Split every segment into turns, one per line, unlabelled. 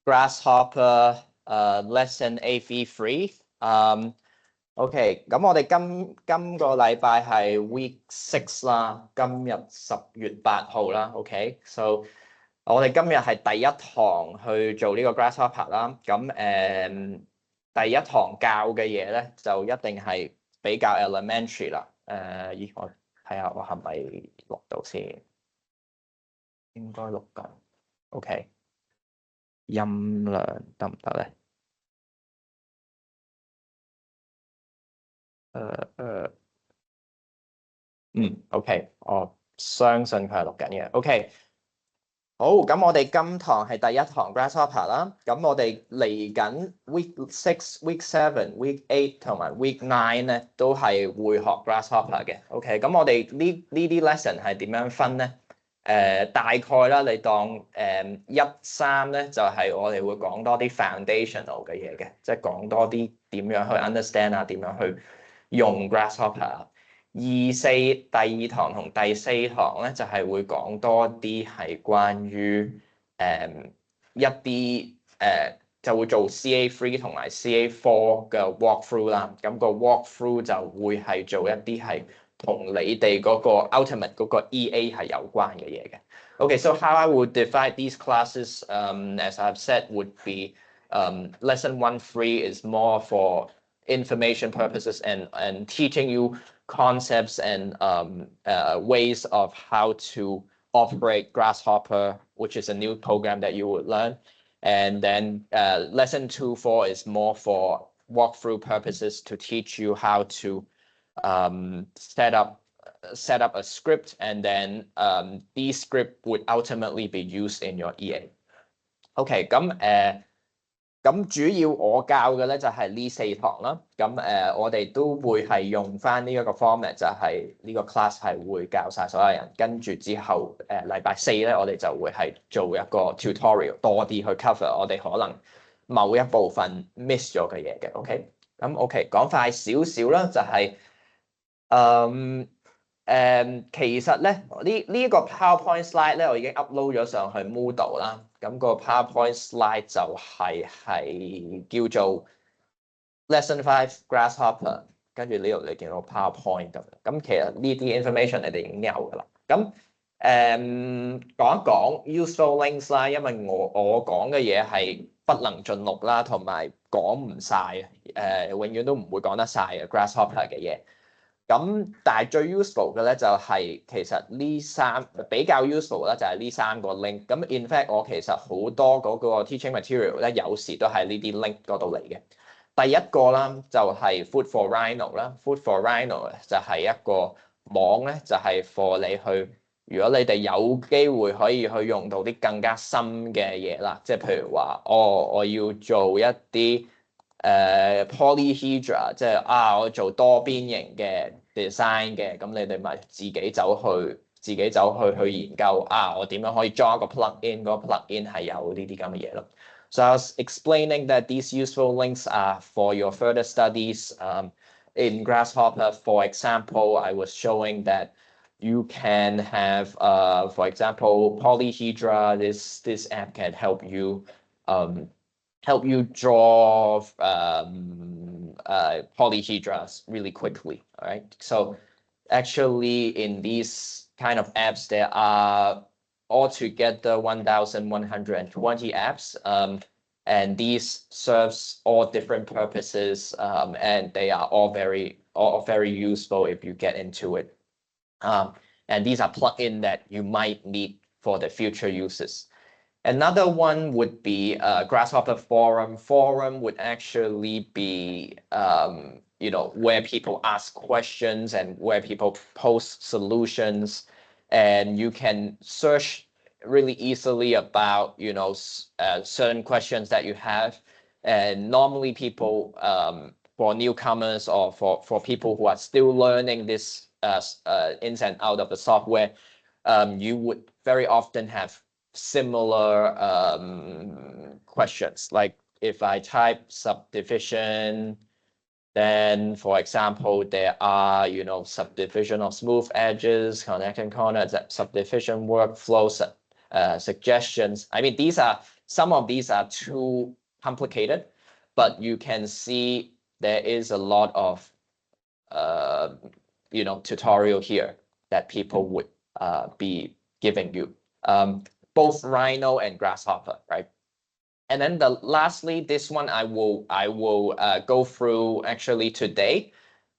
Grasshopper lesson AV3。OK， 咁我哋今個禮拜係 Week 6啦，今日10月8號啦。OK，so 我哋今日係第一堂去做呢個 Grasshopper 啦。咁第一堂教嘅嘢咧就一定係比較 elementary 啦。咦，我睇下我係咪錄到先？應該錄緊。OK， 音量得唔得咧？OK， 我相信佢係錄緊嘅。OK， 好，咁我哋今堂係第一堂 Grasshopper 啦。咁我哋嚟緊 Week 6、Week 7、Week 8同埋 Week 9咧，都係會學 Grasshopper 嘅。OK， 咁我哋呢啲 lesson 係點樣分咧？大概啦，你當1、3咧就係我哋會講多啲 foundational 嘅嘢嘅，即係講多啲點樣去 understand 啊，點樣去用 Grasshopper。2、4第2堂同第4堂咧就係會講多啲係關於一啲就會做 CA3 同埋 CA4 嘅 walkthrough 啦。咁個 walkthrough 就會係做一啲係同你哋嗰個 ultimate 嗰個 EA 係有關嘅嘢嘅。Okay, so how I would divide these classes, as I've said, would be lesson 1-3 is more for information purposes and teaching you concepts and ways of how to operate Grasshopper, which is a new program that you would learn. And then lesson 2-4 is more for walkthrough purposes to teach you how to set up a script, and then these script would ultimately be used in your EA. OK， 咁主要我教嘅咧就係呢4堂啦。咁我哋都會係用翻呢一個 format， 就係呢個 class 係會教晒所有人，跟住之後禮拜4咧我哋就會係做一個 tutorial 多啲去 cover 我哋可能某一部分 miss 咗嘅嘢嘅。OK， 咁 OK 講快少少啦，就係其實咧呢一個 PowerPoint slide 咧我已經 upload 咗上去 Moodle 啦。咁個 PowerPoint slide 就係叫做 Lesson 5 Grasshopper， 跟住呢度你見到 PowerPoint 咁。咁其實呢啲 information 你哋已經有㗎啦。咁講一講 useful links 啦，因為我講嘅嘢係不能盡錄啦，同埋講唔晒永遠都唔會講得晒嘅 Grasshopper 嘅嘢。咁但係最 useful 嘅咧就係其實呢比較 useful 咧就係呢3個 link。咁 in fact 我其實好多嗰個 teaching material 咧有時都係呢啲 link 嗰度嚟嘅。第一個啦就係 Food for Rhino 啦。Food for Rhino 就係一個網咧，就係 for 你去，如果你哋有機會可以去用到啲更加深嘅嘢啦，即係譬如話我要做一啲polyhedra， 即係我做多邊形嘅 design 嘅，咁你哋咪自己走去研究我點樣可以裝一個 plugin， 嗰個 plugin 係有呢啲咁嘅嘢咯。So I was explaining that these useful links are for your further studies in Grasshopper. For example, I was showing that you can have, for example, polyhedra. This app can help you draw polyhedras really quickly. All right. So actually, in these kind of apps, there are altogether 1,120 apps, and these serves all different purposes, and they are all very useful if you get into it. And these are plugins that you might need for the future uses. Another one would be Grasshopper Forum. Forum would actually be where people ask questions and where people post solutions, and you can search really easily about certain questions that you have. And normally people for newcomers or for people who are still learning this ins and out of the software, you would very often have similar questions. Like if I type subdivision, then for example there are subdivision of smooth edges, connecting corners, subdivision workflow suggestions. I mean, these are Some of these are too complicated, but you can see there is a lot of tutorial here that people would be giving you, both Rhino and Grasshopper, right? And then lastly, this one I will go through actually today,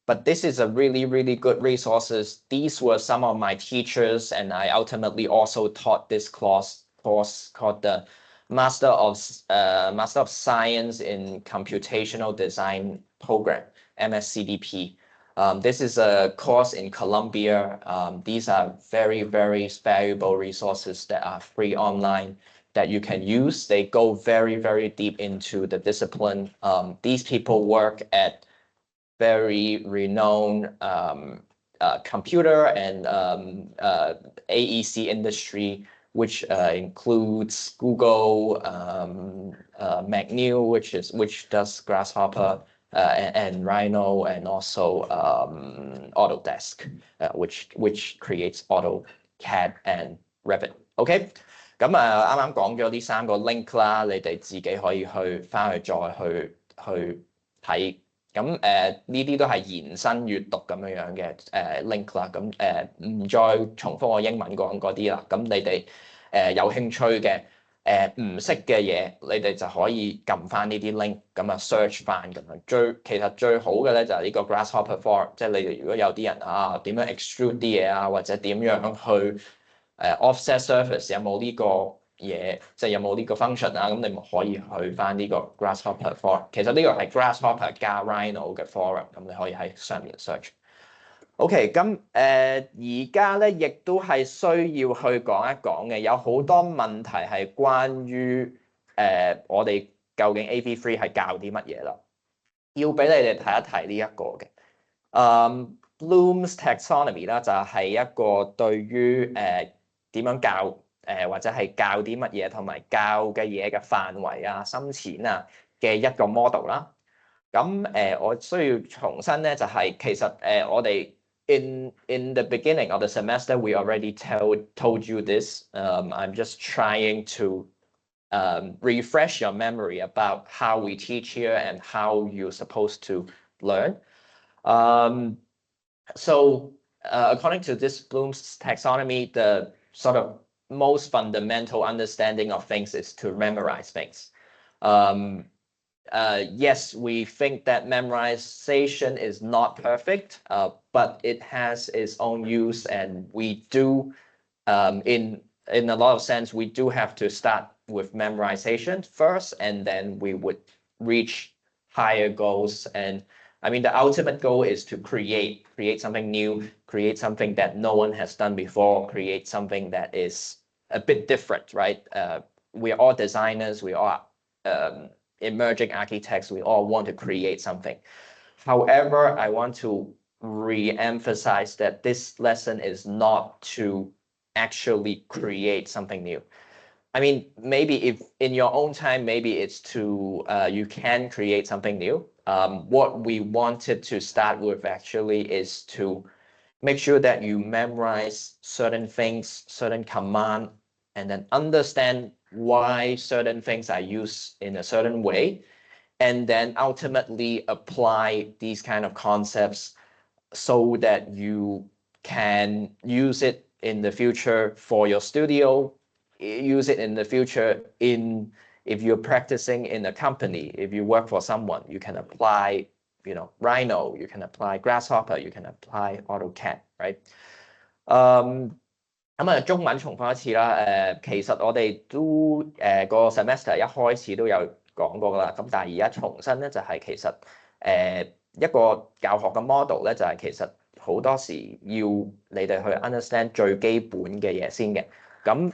but this is a really, really good resources. These were some of my teachers, and I ultimately also taught this course called the Master of Science in Computational Design program, MSCDP. This is a course in Columbia. These are very, very valuable resources that are free online that you can use. They go very, very deep into the discipline. These people work at very renowned computer and AEC industry, which includes Google, McNeil, which does Grasshopper, and Rhino, and also Autodesk, which creates AutoCAD and Revit. OK， 咁啱啱講咗呢3個 link 啦，你哋自己可以翻去再去睇。咁呢啲都係延伸閱讀咁樣嘅link 啦。咁唔再重複我英文講嗰啲啦。咁你哋有興趣嘅唔識嘅嘢，你哋就可以撳翻呢啲 link 咁啊 search 翻咁樣。其實最好嘅咧就係呢個 Grasshopper forum， 即係你哋如果有啲人點樣 extrude 啲嘢啊，或者點樣去offset surface 有冇呢個嘢，即係有冇呢個 function 啊？咁你咪可以去翻呢個 Grasshopper forum。其實呢個係 Grasshopper 加 Rhino 嘅 forum， 咁你可以喺上面 search。OK， 咁而家咧亦都係需要去講一講嘅，有好多問題係關於我哋究竟 AV3 係教啲乜嘢啦？要俾你哋睇一睇呢一個嘅。Bloom's taxonomy 啦，就係一個對於點樣教或者係教啲乜嘢，同埋教嘅嘢嘅範圍啊、深淺啊嘅一個 model 啦。咁我需要重申咧，就係其實我哋in the beginning of the semester we already told you this. I'm just trying to refresh your memory about how we teach here and how you're supposed to learn. So according to this Bloom's taxonomy, the sort of most fundamental understanding of things is to memorize things. Yes, we think that memorization is not perfect, but it has its own use, and we do, in a lot of sense, we do have to start with memorization first, and then we would reach higher goals. And I mean, the ultimate goal is to create something new, create something that no one has done before, create something that is a bit different, right? We're all designers, we are emerging architects, we all want to create something. However, I want to re-emphasize that this lesson is not to actually create something new. I mean, maybe if in your own time, maybe it's to, you can create something new. What we wanted to start with actually is to make sure that you memorize certain things, certain command, and then understand why certain things are used in a certain way, and then ultimately apply these kind of concepts so that you can use it in the future for your studio, use it in the future if you're practicing in a company, if you work for someone, you can apply, Rhino, you can apply Grasshopper, you can apply AutoCAD, right? 咁中文重複一次啦。其實我哋都個 semester 一開始都有講過㗎啦。咁但係而家重新咧就係其實一個教學嘅 model 咧就係其實好多時要你哋去 understand 最基本嘅嘢先嘅。咁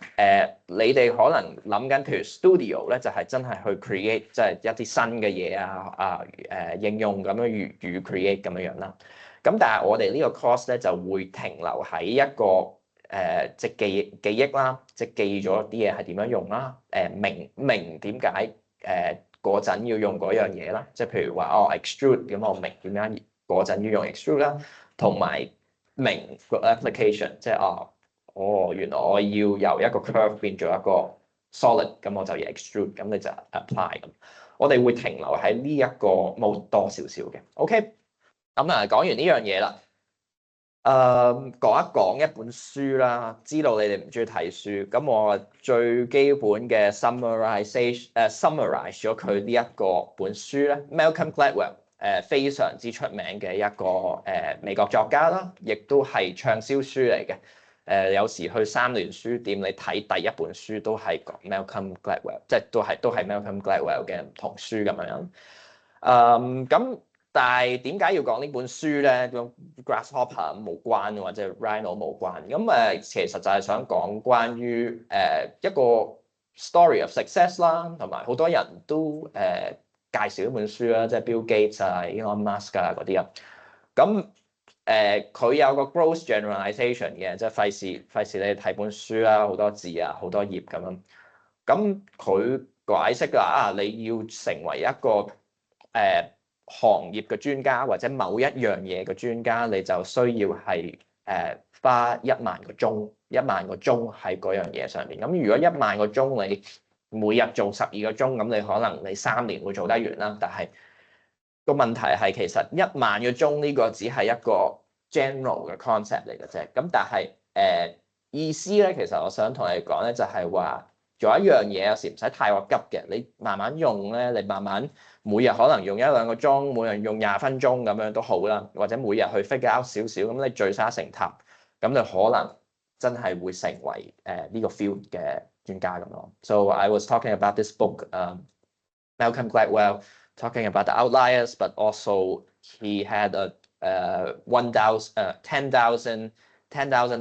你哋可能諗緊譬如 studio 咧就係真係去 create 即係一啲新嘅嘢應用咁樣如 create 咁樣啦。咁但係我哋呢個 course 咧就會停留喺一個即係記憶啦，即係記咗啲嘢係點樣用啦，明點解嗰陣要用嗰樣嘢啦，即係譬如話extrude 咁，我明點解嗰陣要用 extrude 啦，同埋明個 application， 即係原來我要由一個 curve 變做一個 solid，咁我就要 extrude，咁你就 apply 咁。我哋會停留喺呢一個 mode 多少少嘅。OK， 咁啊講完呢樣嘢啦。講一講一本書啦，知道你哋唔中意睇書，咁我最基本嘅 summarize 咗佢呢一個本書咧 ，Malcolm Gladwell 非常之出名嘅一個美國作家啦，亦都係暢銷書嚟嘅。有時去三聯書店你睇第一本書都係講 Malcolm Gladwell， 即係都係 Malcolm Gladwell 嘅唔同書咁樣。咁。但係點解要講呢本書咧？咁 Grasshopper 冇關，或者 Rhino 冇關。咁其實就係想講關於一個 story of success 啦，同埋好多人都介紹呢本書啦，即係 Bill Gates 啊、Elon Musk 啊嗰啲啊。咁佢有個 gross generalization 嘅，即係費事你睇本書啦，好多字啊，好多頁咁樣。咁佢解釋話你要成為一個行業嘅專家或者某一樣嘢嘅專家，你就需要係花1萬個鐘喺嗰樣嘢上面。咁如果1萬個鐘你每日做12個鐘，咁你可能你3年會做得完啦。但係個問題係其實1萬個鐘呢個只係一個 general 嘅 concept 嚟嘅啫。咁但係意思咧，其實我想同你講咧，就係話做一樣嘢有時唔使太過急嘅，你慢慢用咧，你慢慢。每日可能用1-2個鐘，每日用20分鐘咁樣都好啦，或者每日去 figure out 少少，咁你聚沙成塔，咁你可能真係會成為呢個 field 嘅專家咁咯。So I was talking about this book, Malcolm Gladwell, talking about the outliers, but also he had a 10,000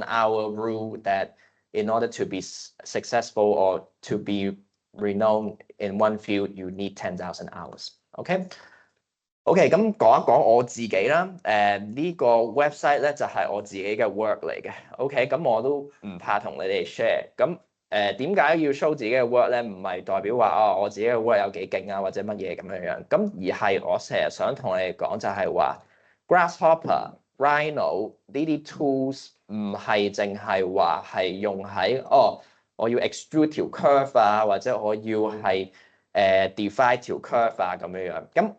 hour rule that in order to be successful or to be renowned in one field, you need 10,000 hours. OK， 咁講一講我自己啦。呢個 website 咧就係我自己嘅 work 嚟嘅。OK， 咁我都唔怕同你哋 share。咁點解要 show 自己嘅 work 咧？唔係代表話我自己嘅 work 有幾勁啊，或者乜嘢咁樣樣。咁而係我成日想同你哋講就係話 Grasshopper、Rhino 呢啲 tools 唔係淨係話係用喺我要 extrude 條 curve 啊，或者我要係define 條 curve 啊咁樣樣。咁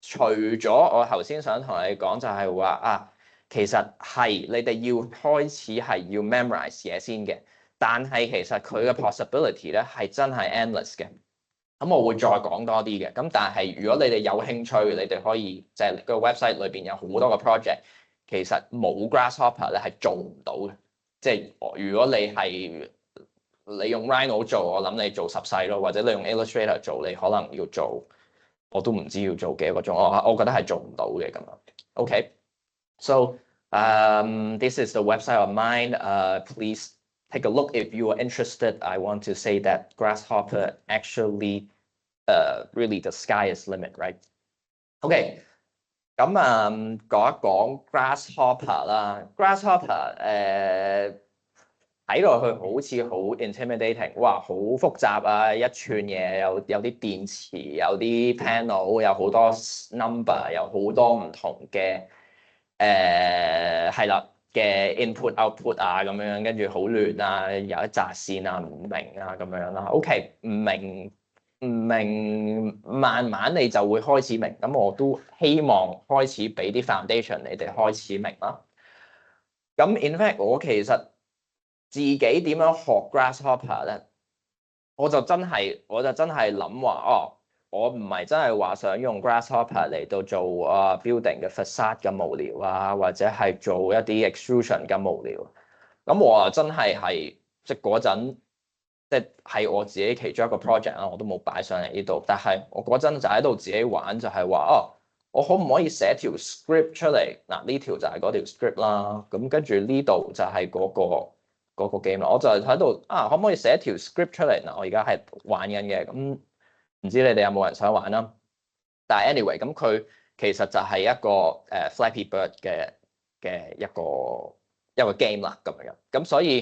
除咗我頭先想同你講就係話其實係你哋要開始係要 memorize 嘢先嘅，但係其實佢嘅 possibility 咧係真係 endless 嘅。咁我會再講多啲嘅。咁但係如果你哋有興趣，你哋可以就係個 website 裏邊有好多個 project， 其實冇 Grasshopper 咧係做唔到嘅。即係如果你用 Rhino 做，我諗你做10世咯，或者你用 Illustrator 做，你可能要做，我都唔知要做幾個鐘，我覺得係做唔到嘅咁樣。OK， so this is the website of mine. Please take a look if you are interested. I want to say that Grasshopper actually, really the sky is limit, right? OK， 咁講一講 Grasshopper 啦 ，Grasshopper 睇落去好似好 intimidating， 哇，好複雜啊！一串嘢，有啲電池，有啲 panel， 有好多 number， 有好多唔同嘅係啦嘅 input output 啊咁樣，跟住好亂啊，有一紮線啊，唔明啊咁樣啦。OK， 唔明，慢慢你就會開始明。咁我都希望開始俾啲 foundation 你哋開始明啦。咁 in fact 我其實自己點樣學 Grasshopper 咧？我就真係諗話我唔係真係話想用 Grasshopper 嚟到做building 嘅 facade 咁無聊啊，或者係做一啲 extrusion 咁無聊。咁我啊真係即係嗰陣，即係我自己其中一個 project 啊，我都冇擺上嚟呢度。但係我嗰陣就喺度自己玩，就係話我可唔可以寫條 script 出嚟？嗱，呢條就係嗰條 script 啦。咁跟住呢度就係嗰個 game 啦，我就係喺度可唔可以寫一條 script 出嚟？嗱，我而家係玩緊嘅，咁唔知你哋有冇人想玩啦？但係 anyway， 咁佢其實就係一個Flappy Bird 嘅一個 game 啦，咁樣。咁所以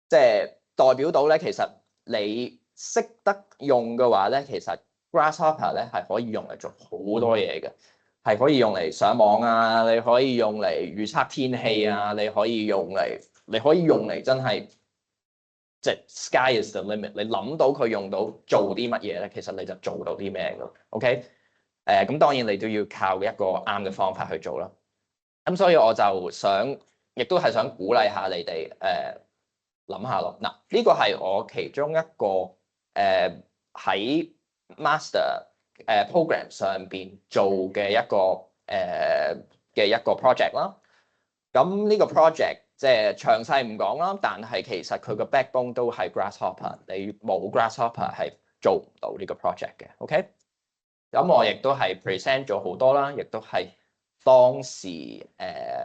即係代表到咧，其實你識得用嘅話咧，其實 Grasshopper 咧係可以用嚟做好多嘢嘅。係可以用嚟上網啊，你可以用嚟預測天氣啊，你可以用嚟真係即係 sky is the limit。你諗到佢用到做啲乜嘢咧，其實你就做到啲咩㗎。OK，咁當然你都要靠一個啱嘅方法去做啦。咁所以我就想，亦都係想鼓勵下你哋諗下咯。嗱，呢個係我其中一個喺master program 上邊做嘅一個project 啦。咁呢個 project 即係詳細唔講啦，但係其實佢個 backbone 都係 Grasshopper，你冇 Grasshopper 係做唔到呢個 project 嘅。OK， 咁我亦都係 present 咗好多啦，亦都係當時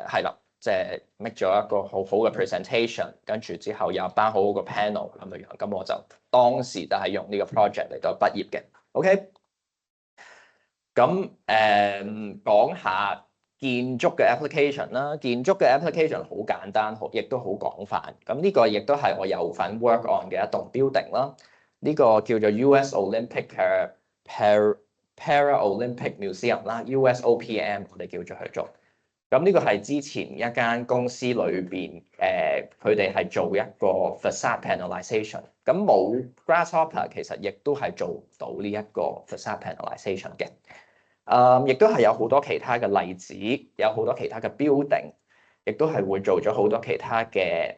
係啦，即係 make 咗一個好好嘅 presentation， 跟住之後有一班好好嘅 panel 咁樣樣，咁我就當時就係用呢個 project 嚟到畢業嘅。OK， 咁講下建築嘅 application 啦，建築嘅 application 好簡單，亦都好廣泛。咁呢個亦都係我有份 work on 嘅一棟 building 啦。呢個叫做 US Olympic Paralympic Museum 啦 ，USOPM 我哋叫咗佢做。咁呢個係之前一間公司裏邊佢哋係做一個 facade panelization。咁冇 Grasshopper 其實亦都係做唔到呢一個 facade panelization 嘅。亦都係有好多其他嘅例子，有好多其他嘅 building， 亦都係會做咗好多其他嘅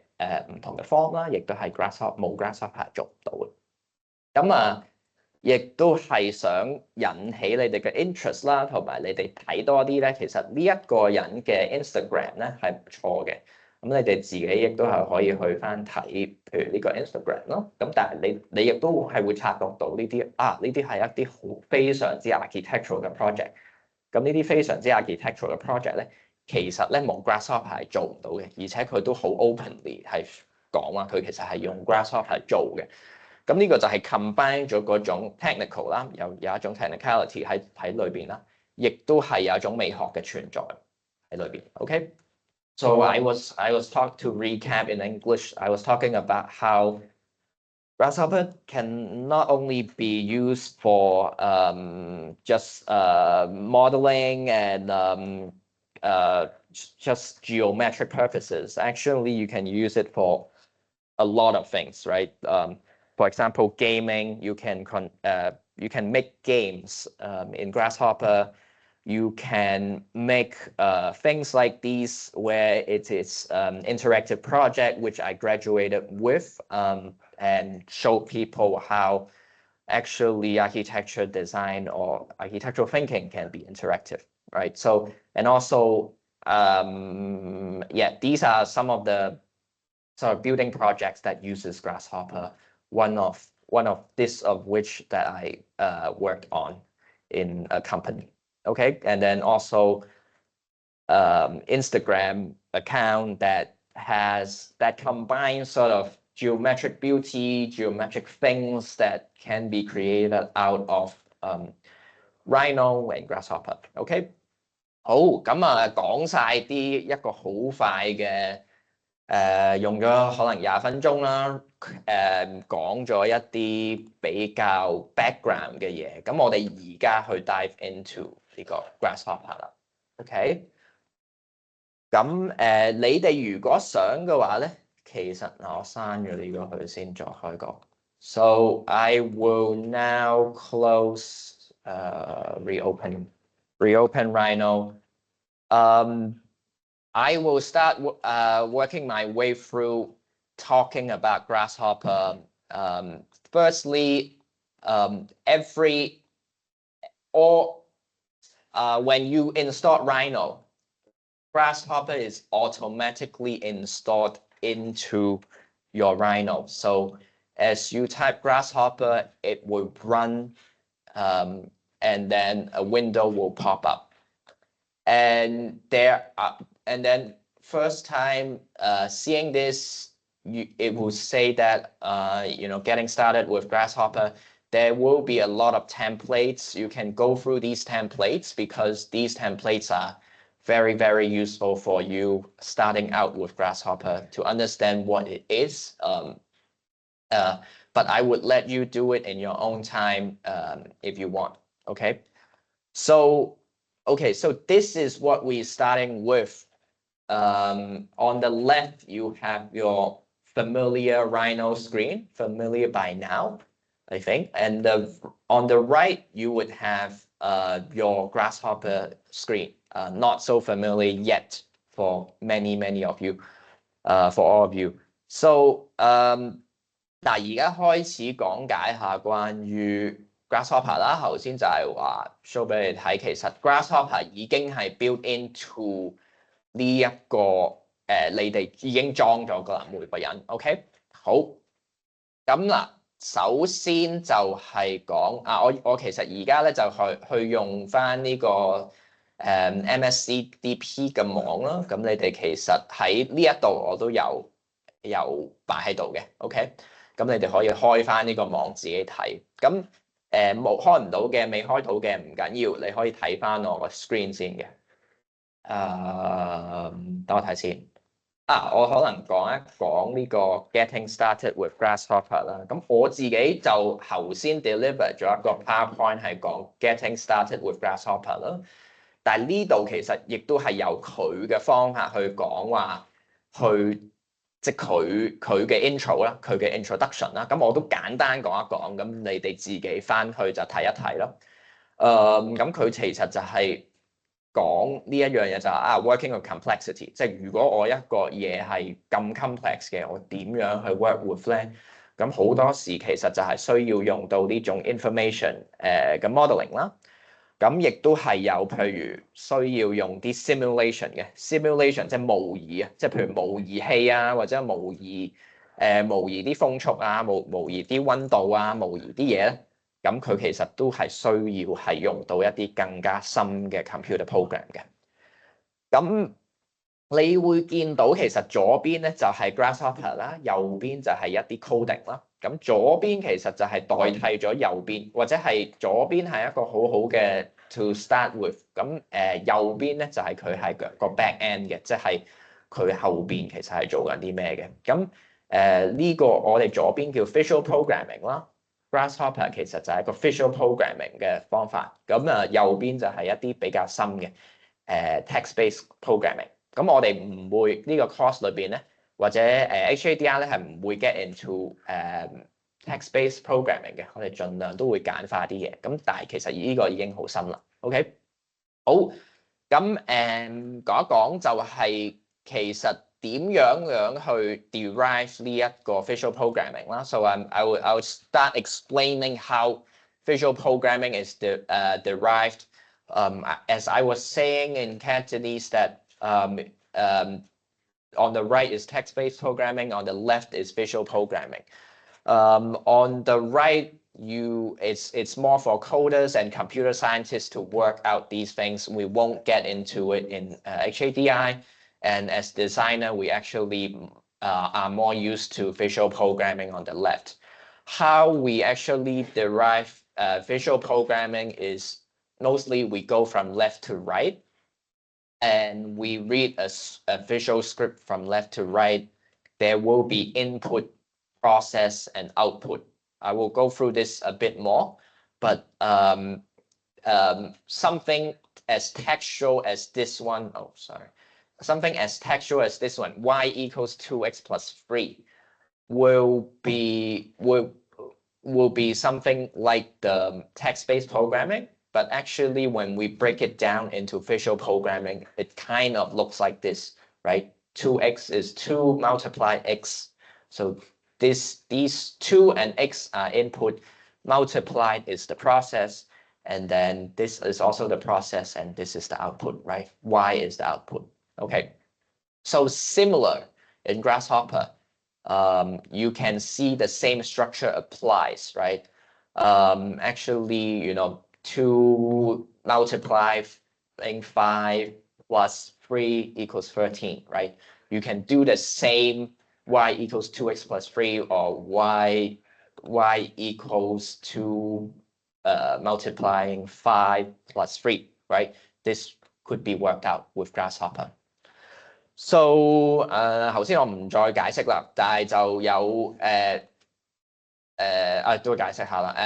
唔同嘅 form 啦，亦都係 冇 Grasshopper 做唔到嘅。咁亦都係想引起你哋嘅 interest 啦，同埋你哋睇多啲咧。其實呢一個人嘅 Instagram 咧係唔錯嘅，咁你哋自己亦都係可以去翻睇，譬如呢個 Instagram 咯。咁但係你亦都係會察覺到呢啲呢啲係一啲好非常之 architectural 嘅 project。咁呢啲非常之 architectural 嘅 project 咧，其實咧冇 Grasshopper 係做唔到嘅，而且佢都好 openly 係講話佢其實係用 Grasshopper 做嘅。咁呢個就係 combine 咗嗰種 technical 啦，有一種 technicality 喺裏邊啦，亦都係有一種美學嘅存在喺裏邊。OK， so I was talking to recap in English. I was talking about how Grasshopper can not only be used for just modeling and just geometric purposes. Actually, you can use it for a lot of things, right? For example, gaming, you can make games in Grasshopper. You can make things like these where it is interactive project, which I graduated with, and show people how actually architecture design or architectural thinking can be interactive, right? So, and also, these are some of the sort of building projects that uses Grasshopper. One of which that I worked on in a company. Okay, and then also Instagram account that combines sort of geometric beauty, geometric things that can be created out of Rhino and Grasshopper. OK， 好，咁講晒一個好快嘅。用咗可能20分鐘啦，講咗一啲比較 background 嘅嘢，咁我哋而家去 dive into 呢個 Grasshopper 啦 ，OK？ 咁你哋如果想嘅話咧，其實我刪咗呢個佢先，再開個。So I will now close reopen Rhino. I will start working my way through talking about Grasshopper. Firstly, when you install Rhino, Grasshopper is automatically installed into your Rhino. So as you type Grasshopper, it will run, and then a window will pop up. And then first time seeing this, it will say that getting started with Grasshopper, there will be a lot of templates. You can go through these templates because these templates are very, very useful for you starting out with Grasshopper to understand what it is. But I would let you do it in your own time if you want. Okay, so this is what we're starting with. On the left, you have your familiar Rhino screen, familiar by now, I think. And on the right, you would have your Grasshopper screen, not so familiar yet for many of you, for all of you. So 嗱，而家開始講解下關於 Grasshopper 啦。頭先就係話 show 俾你睇，其實 Grasshopper 已經係 built into 呢一個你哋已經裝咗噶啦，每個人。OK， 好。咁嗱，首先就係講我其實而家咧就去用翻呢個MSCDP 嘅網啦。咁你哋其實喺呢一度我都有擺喺度嘅。OK。咁你哋可以開翻呢個網自己睇，咁冇開唔到嘅、未開到嘅唔緊要，你可以睇翻我個 screen 先嘅。等我睇先。我可能講一講呢個 Getting Started with Grasshopper 啦。咁我自己就頭先 deliver 咗一個 PowerPoint 係講 Getting Started with Grasshopper 啦。但係呢度其實亦都係由佢嘅方法去講話即係佢嘅 intro 啦，佢嘅 introduction 啦，咁我都簡單講一講，咁你哋自己翻去就睇一睇咯。咁佢其實就係講呢一樣嘢就係working with complexity， 即係如果我一個嘢係咁 complex 嘅，我點樣去 work with 咧？咁好多時其實就係需要用到呢種 information 嘅 modeling 啦。咁亦都係有，譬如需要用啲 simulation 嘅 simulation， 即係模擬啊，即係譬如模擬器啊，或者模擬啲風速啊，模擬啲溫度啊，模擬啲嘢咧。咁佢其實都係需要係用到一啲更加深嘅 computer program 嘅。咁你會見到其實左邊咧就係 Grasshopper 啦，右邊就係一啲 coding 啦。咁左邊其實就係代替咗右邊，或者係左邊係一個好好嘅 to start with。咁右邊咧就係佢係個 back end 嘅，即係佢後邊其實係做緊啲咩嘅。咁呢個我哋左邊叫 visual programming 啦 ，Grasshopper 其實就係一個 visual programming 嘅方法。咁右邊就係一啲比較深嘅text-based programming。咁我哋唔會呢個 course 裏邊咧，或者HADR 咧係唔會 get into text-based programming 嘅，我哋盡量都會簡化啲嘢。咁但係其實呢個已經好深啦。OK， 好，咁講一講就係其實點樣去 derive 呢一個 visual programming 啦。So I will start explaining how visual programming is derived. As I was saying in Cantonese that on the right is text-based programming, on the left is visual programming. On the right, it's more for coders and computer scientists to work out these things. We won't get into it in HADI, and as designer, we actually are more used to visual programming on the left. How we actually derive visual programming is mostly we go from left to right, and we read a visual script from left to right. There will be input, process, and output. I will go through this a bit more, but something as textual as this one, something as textual as this one, y equals 2x plus 3, will be something like the text-based programming. But actually, when we break it down into visual programming, it kind of looks like this, right? 2x is 2 multiply x. So these 2 and x are input, multiplied is the process, and then this is also the process, and this is the output, right? Y is the output. Okay. So similar in Grasshopper, you can see the same structure applies, right? Actually, 2 multiply 5 plus 3 equals 13, right? You can do the same y equals 2x plus 3 or y equals 2 multiplying 5 plus 3, right? This could be worked out with Grasshopper. So 頭先我唔再解釋啦，但係就有都解釋下啦。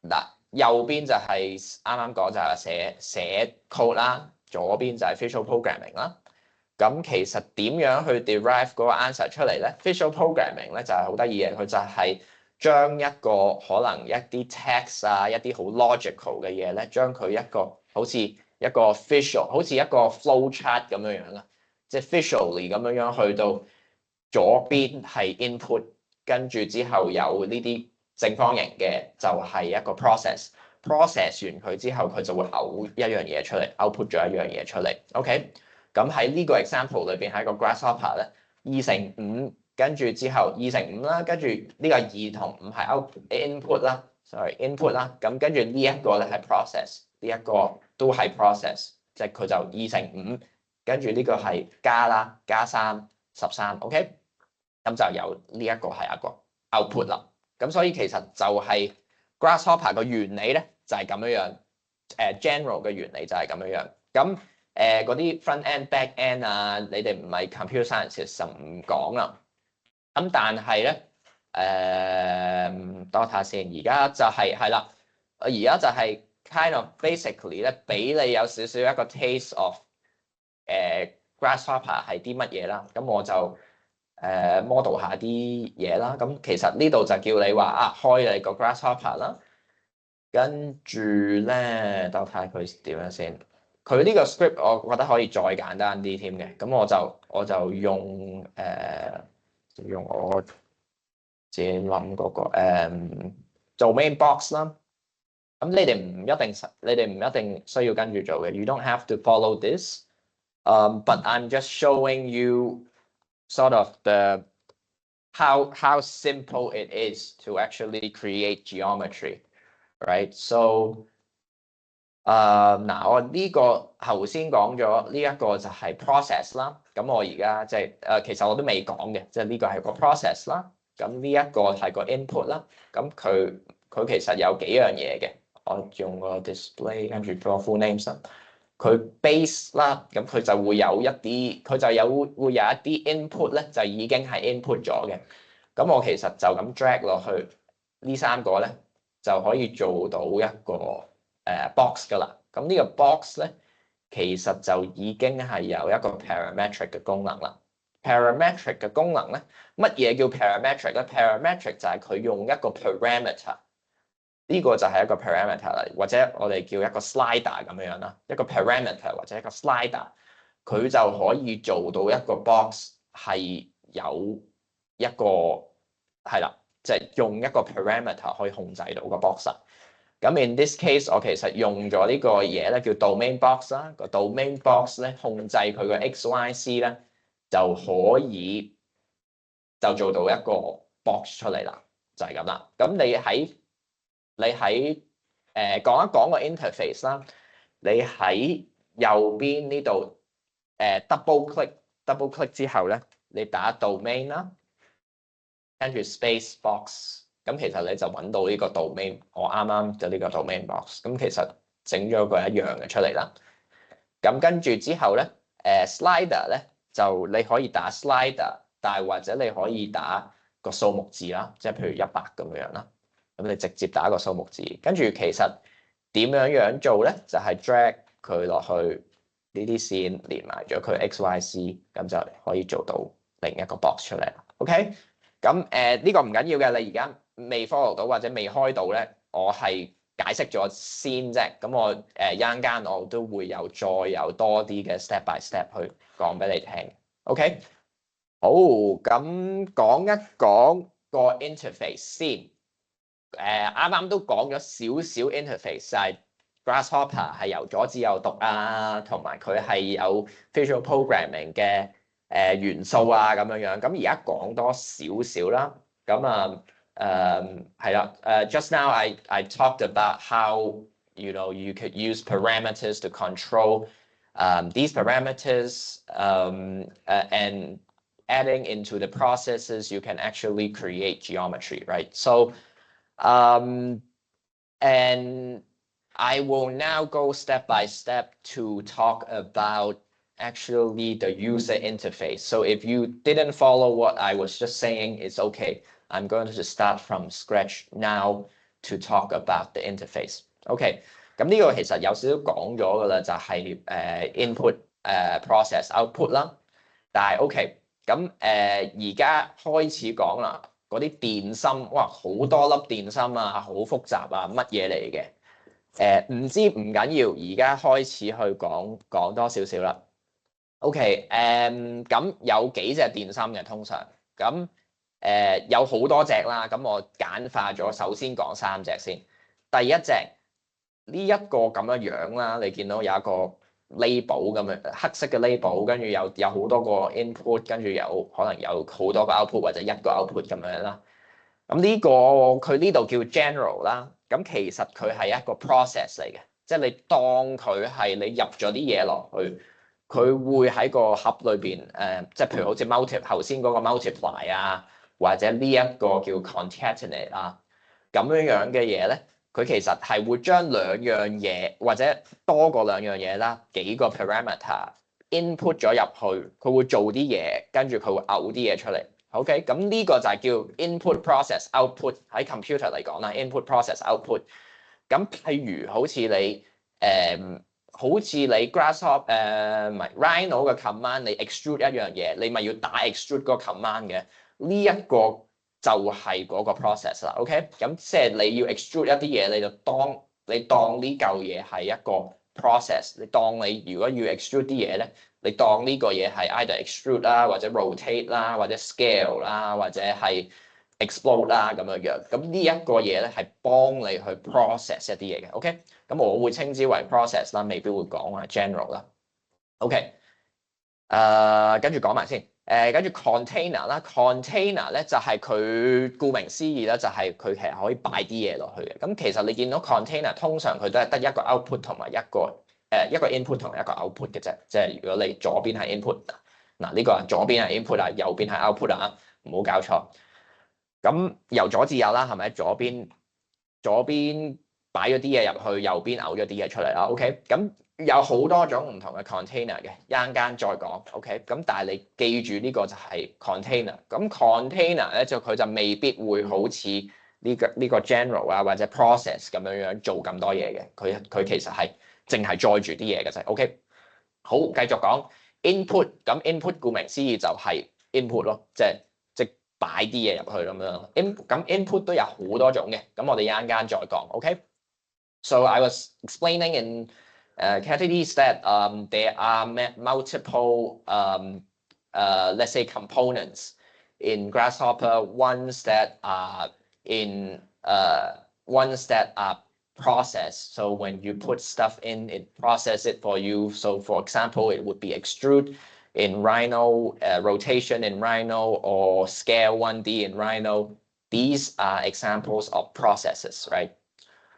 嗱，右邊就係啱啱講就係寫 code 啦，左邊就係 visual programming 啦。咁其實點樣去 derive 嗰個 answer 出嚟咧 ？Visual programming 咧就係好得意嘅，佢就係將一個可能一啲 text 啊，一啲好 logical 嘅嘢咧，將佢一個好似一個 visual，好似一個 flow chart 咁樣樣啦，即係 visually 咁樣樣去到左邊係 input，跟住之後有呢啲正方形嘅就係一個 process。process 完佢之後，佢就會嘔一樣嘢出嚟 ，output 咗一樣嘢出嚟。OK， 咁喺呢個 example 裏邊係一個 grasshopper 咧，2乘5，跟住之後2乘5啦，跟住呢個2同5係 input 啦，sorry input 啦，咁跟住呢一個咧係 process， 呢一個都係 process， 即係佢就2乘5，跟住呢個係加啦，加3，13，OK， 咁就有呢一個係一個 output 啦。咁所以其實就係 grasshopper 個原理咧。就係咁樣樣，general 嘅原理就係咁樣樣。咁嗰啲 front end、back end 啊，你哋唔係 computer science 就唔講啦。咁但係咧，等我睇下先。而家就係啦，而家就係 kind of basically 咧，俾你有少少一個 taste of grasshopper 係啲乜嘢啦。咁我就model 下啲嘢啦。咁其實呢度就叫你話開你個 grasshopper 啦。跟住咧，等我睇下佢點樣先。佢呢個 script 我覺得可以再簡單啲添嘅。咁我就用用我自己諗嗰個domain box 啦。咁你哋唔一定需要跟住做嘅。You don't have to follow this. But I'm just showing you sort of the how simple it is to actually create geometry. Right, so 嗱，我呢個頭先講咗呢一個就係 process 啦。咁我而家即係其實我都未講嘅，即係呢個係個 process 啦。咁呢一個係個 input 啦。咁佢其實有幾樣嘢嘅。我用個 display 跟住 draw full names 啦。佢 base 啦，咁佢就會有一啲，佢就會有一啲 input 咧，就已經係 input 咗嘅。咁我其實就咁 drag 落去呢三個咧。就可以做到一個box 噶啦。咁呢個 box 咧，其實就已經係有一個 parametric 嘅功能啦。parametric 嘅功能咧，乜嘢叫 parametric 咧 ？parametric 就係佢用一個 parameter， 呢個就係一個 parameter 啦，或者我哋叫一個 slider 咁樣啦。一個 parameter 或者一個 slider， 佢就可以做到一個 box 係有一個係啦。即係用一個 parameter 可以控制到個 box。咁 in this case， 我其實用咗呢個嘢咧，叫 domain box 啦。個 domain box 咧控制佢個 x、y、c 咧，就可以就做到一個 box 出嚟啦，就係咁啦。咁你喺講一講個 interface 啦。你喺右邊呢度double click 之後咧，你打 domain 啦。跟住 space box， 咁其實你就揾到呢個 domain， 我啱啱就呢個 domain box， 咁其實整咗個一樣嘅出嚟啦。咁跟住之後咧，slider 咧就你可以打 slider， 但係或者你可以打個數目字啦，即係譬如100咁樣啦。咁你直接打個數目字，跟住其實點樣做咧？就係 drag 佢落去呢啲線連埋咗佢 x、y、c， 咁就可以做到另一個 box 出嚟啦。OK。咁呢個唔緊要嘅，你而家未 follow 到或者未開到咧，我係解釋咗先啫。咁我一陣間我都會再有多啲嘅 step by step 去講俾你聽。OK， 好，咁講一講個 interface 先。啱啱都講咗少少 interface， 就係 Grasshopper 係由左至右讀啊，同埋佢係有 visual programming 嘅。元素啊咁樣樣，咁而家講多少少啦，咁係啦，just now I talked about how you could use parameters to control these parameters and adding into the processes you can actually create geometry, right? So and I will now go step by step to talk about actually the user interface. So if you didn't follow what I was just saying, it's okay. I'm going to start from scratch now to talk about the interface. OK， 咁呢個其實有少少講咗㗎啦，就係input process output 啦。但係 OK，咁而家開始講啦，嗰啲電芯，哇好多粒電芯啊，好複雜啊，乜嘢嚟嘅？唔知唔緊要，而家開始去講多少少啦。OK，咁有幾隻電芯嘅通常，咁有好多隻啦，咁我簡化咗，首先講三隻先。第一隻呢一個咁樣樣啦，你見到有一個 label 咁樣黑色嘅 label，跟住有好多個 input，跟住有可能有好多個 output 或者一個 output 咁樣啦。咁呢個佢呢度叫 general 啦，咁其實佢係一個 process 嚟嘅，即係你當佢係你入咗啲嘢落去，佢會喺個盒裏邊即係譬如好似 頭先嗰個 multiply 啊，或者呢一個叫 concatenate 啊，咁樣樣嘅嘢咧，佢其實係會將兩樣嘢或者多過兩樣嘢啦，幾個 parameter input 咗入去，佢會做啲嘢，跟住佢會嘔啲嘢出嚟。OK，咁呢個就係叫 input process output 喺 computer 嚟講啦，input process output。咁譬如好似你Grasshopper 唔係 Rhino 嘅 command，你 extrude 一樣嘢，你咪要打 extrude 嗰個 command 嘅。呢一個就係嗰個 process 啦。OK，咁即係你要 extrude 一啲嘢，你當呢嚿嘢係一個 process，你如果要 extrude 啲嘢咧。你當呢個嘢係 either extrude 啦，或者 rotate 啦，或者 scale 啦，或者係 explode 啦咁樣樣。咁呢一個嘢咧係幫你去 process 一啲嘢嘅。OK，咁我會稱之為 process 啦，未必會講話 general 啦。OK，跟住講埋先。跟住 container 啦，container 咧就係佢顧名思義啦，就係佢其實可以擺啲嘢落去嘅。咁其實你見到 container 通常佢都係得一個 output 同埋一個 input 同一個 output 嘅啫。即係如果你左邊係 input，嗱呢個左邊係 input 啊，右邊係 output 啊，唔好搞錯。咁由左至右啦，係咪？左邊擺咗啲嘢入去，右邊嘔咗啲嘢出嚟啦。OK，咁有好多種唔同嘅 container 嘅，一陣間再講。OK，咁但係你記住呢個就係 container。咁 container 咧佢就未必會好似呢個 general 啊或者 process 咁樣樣做咁多嘢嘅。佢其實係淨係載住啲嘢嘅啫。OK，好，繼續講 input。咁 input 顧名思義就係 input 咯，即擺啲嘢入去咁樣。咁 input 都有好多種嘅，咁我哋一陣間再講。OK，so I was explaining in categories that there are multiple let's say components in Grasshopper, ones that are process. So when you put stuff in, it process it for you. So for example, it would be extrude in Rhino, rotation in Rhino, or scale 1D in Rhino. These are examples of processes, right?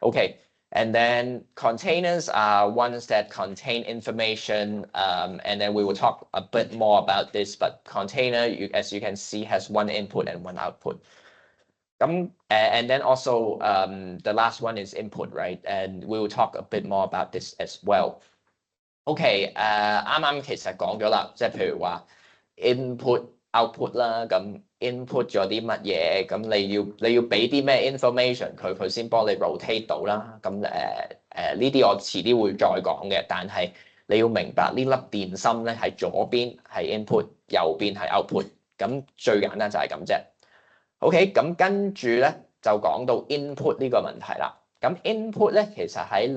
Okay, and then containers are ones that contain information, and then we will talk a bit more about this, but container, as you can see, has one input and one output. And then also the last one is input, right? And we will talk a bit more about this as well. OK，啱啱其實講咗啦，即係譬如話 input output 啦，咁 input 咗啲乜嘢，咁你要俾啲咩 information 佢先幫你 rotate 到啦。咁呢啲我遲啲會再講嘅，但係你要明白呢粒電芯咧係左邊係 input，右邊係 output，咁最簡單就係咁啫。OK，咁跟住咧就講到 input 呢個問題啦。咁 input 咧其實喺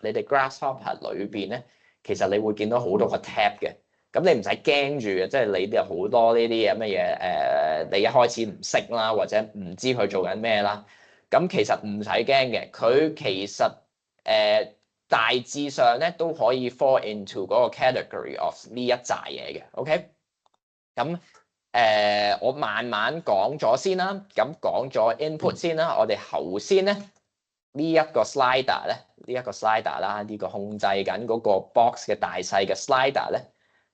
你哋 Grasshopper 裏邊咧，其實你會見到好多個 tab 嘅，咁你唔使驚住嘅，即係你哋有好多呢啲嘢乜嘢你一開始唔識啦，或者唔知佢做緊咩啦，咁其實唔使驚嘅，佢其實大致上咧都可以 fall into 嗰個 category of 呢一紮嘢嘅。OK，咁我慢慢講咗先啦，咁講咗 input 先啦，我哋後先咧。呢一個 slider 咧，呢一個 slider 啦，呢個控制緊嗰個 box 嘅大細嘅 slider 咧，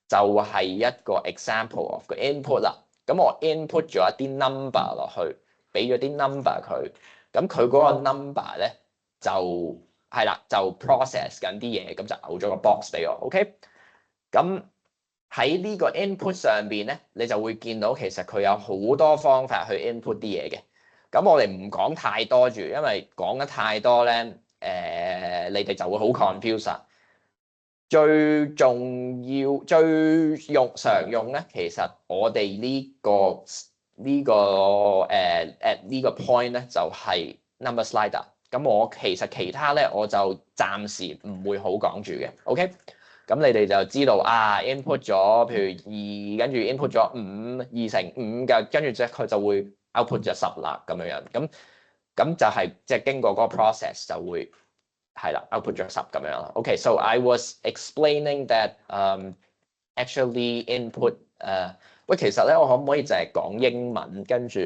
就係一個 example of 個 input 啦。咁我 input 咗一啲 number 落去，俾咗啲 number 佢，咁佢嗰個 number 咧就係啦，就 process 緊啲嘢，咁就嘔咗個 box 俾我。OK，咁喺呢個 input 上邊咧，你就會見到其實佢有好多方法去 input 啲嘢嘅。咁我哋唔講太多住，因為講得太多咧，你哋就會好 confuse 啊。最重要、常用咧，其實我哋呢個point 咧就係 number slider。咁我其實其他咧我就暫時唔會好講住嘅。OK， 咁你哋就知道啊 ，input 咗譬如2，跟住 input 咗5，2乘5嘅，跟住佢就會 output 咗10啦咁樣樣。咁就係即係經過嗰個 process 就會。係啦 ，output 咗10咁樣啦。Okay, so I was explaining that actually input 喂，其實咧我可唔可以淨係講英文，跟住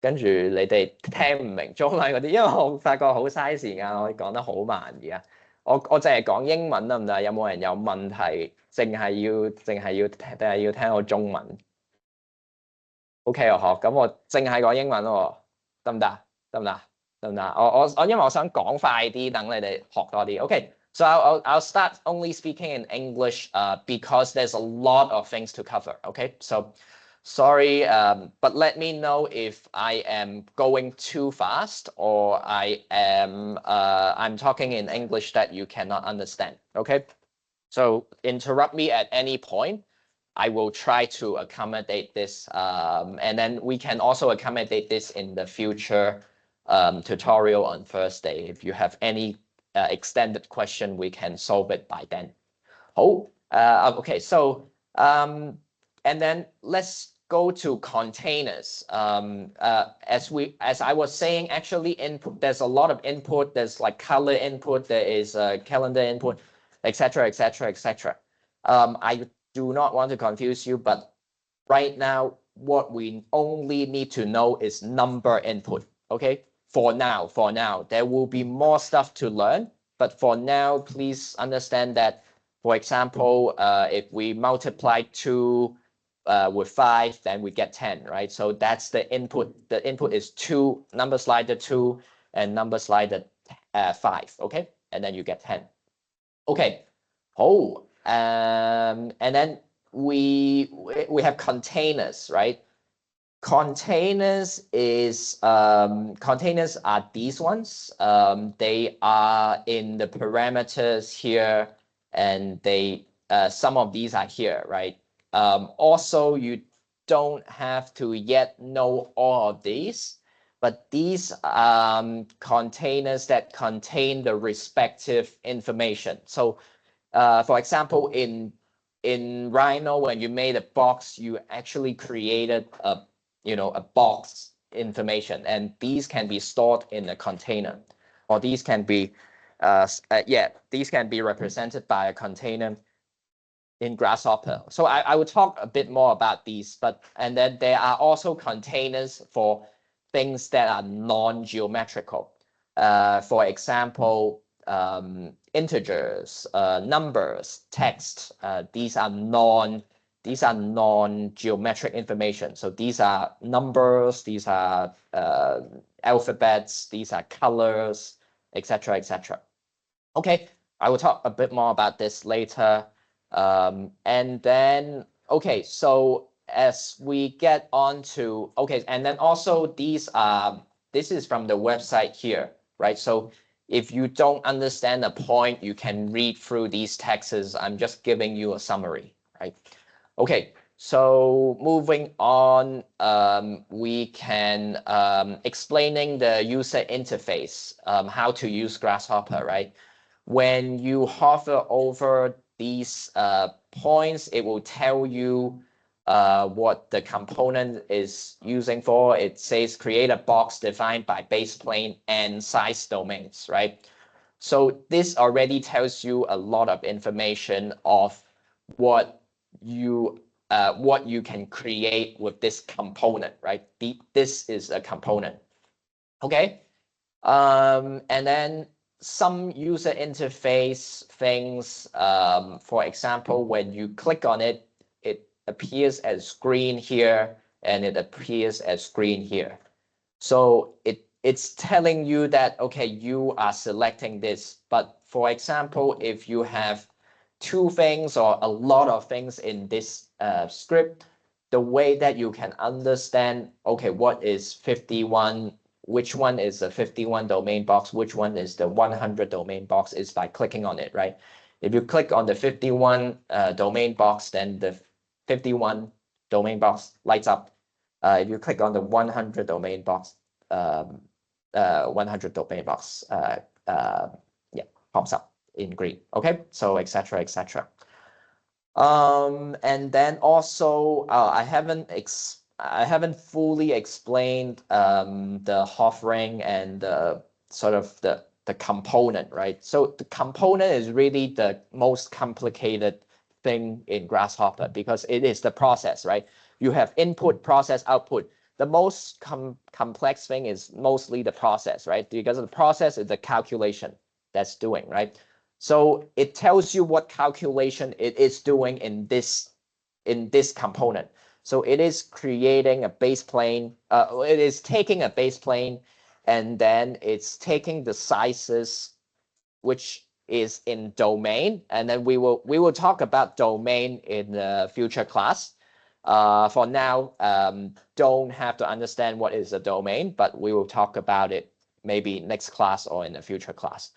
你哋聽唔明中文嗰啲，因為我發覺好嘥時間，我講得好慢而家。我淨係講英文得唔得？有冇人有問題？淨係要定係要聽我中文 ？OK 我學，咁我淨係講英文喎，得唔得？得唔得？我因為我想講快啲，等你哋學多啲。Okay, so I'll start only speaking in English because there's a lot of things to cover. Okay, so sorry, but let me know if I am going too fast or I'm talking in English that you cannot understand. Okay, so interrupt me at any point. I will try to accommodate this, and then we can also accommodate this in the future tutorial on Thursday. If you have any extended question, we can solve it by then. Okay, so and then let's go to containers. As I was saying, actually input, there's a lot of input. There's like color input, there is a calendar input, etc., etc., etc. I do not want to confuse you, but right now, what we only need to know is number input. Okay, for now, there will be more stuff to learn, but for now, please understand that, for example, if we multiply 2 with 5, then we get 10, right? So that's the input. The input is 2, number slider 2, and number slider 5, okay? And then you get 10. Okay, and then we have containers, right? Containers are these ones. They are in the parameters here, and some of these are here, right? Also, you don't have to yet know all of these, but these containers that contain the respective information. So, for example, in Rhino, when you made a box, you actually created a box information, and these can be stored in a container, or these can be represented by a container in Grasshopper. So I will talk a bit more about these, and then there are also containers for things that are non-geometrical. For example, integers, numbers, text. These are non-geometric information. So these are numbers, these are alphabets, these are colors, etc., etc. Okay, I will talk a bit more about this later. And then, okay, so as we get on to, okay, and then also this is from the website here, right? So if you don't understand a point, you can read through these texts. I'm just giving you a summary, right? Okay, so moving on, we can explaining the user interface, how to use Grasshopper, right? When you hover over these points, it will tell you what the component is using for. It says create a box defined by base plane and size domains, right? So this already tells you a lot of information of what you can create with this component, right? This is a component. Okay, and then some user interface things. For example, when you click on it, it appears as green here, and it appears as green here. So it's telling you that, okay, you are selecting this. But for example, if you have 2 things or a lot of things in this script, the way that you can understand, okay, what is 51, which one is the 51 domain box, which one is the 100 domain box, is by clicking on it, right? If you click on the 51 domain box, then the 51 domain box lights up. If you click on the 100 domain box, 100 domain box, yeah, pops up in green. Okay, so etc. etc. And then also I haven't fully explained the hovering and sort of the component, right? So the component is really the most complicated thing in Grasshopper because it is the process, right? You have input, process, output. The most complex thing is mostly the process, right? Because the process is the calculation that's doing, right? So it tells you what calculation it is doing in this component. So it is creating a base plane. It is taking a base plane, and then it's taking the sizes, which is in domain, and then we will talk about domain in the future class. For now, don't have to understand what is a domain, but we will talk about it maybe next class or in the future class.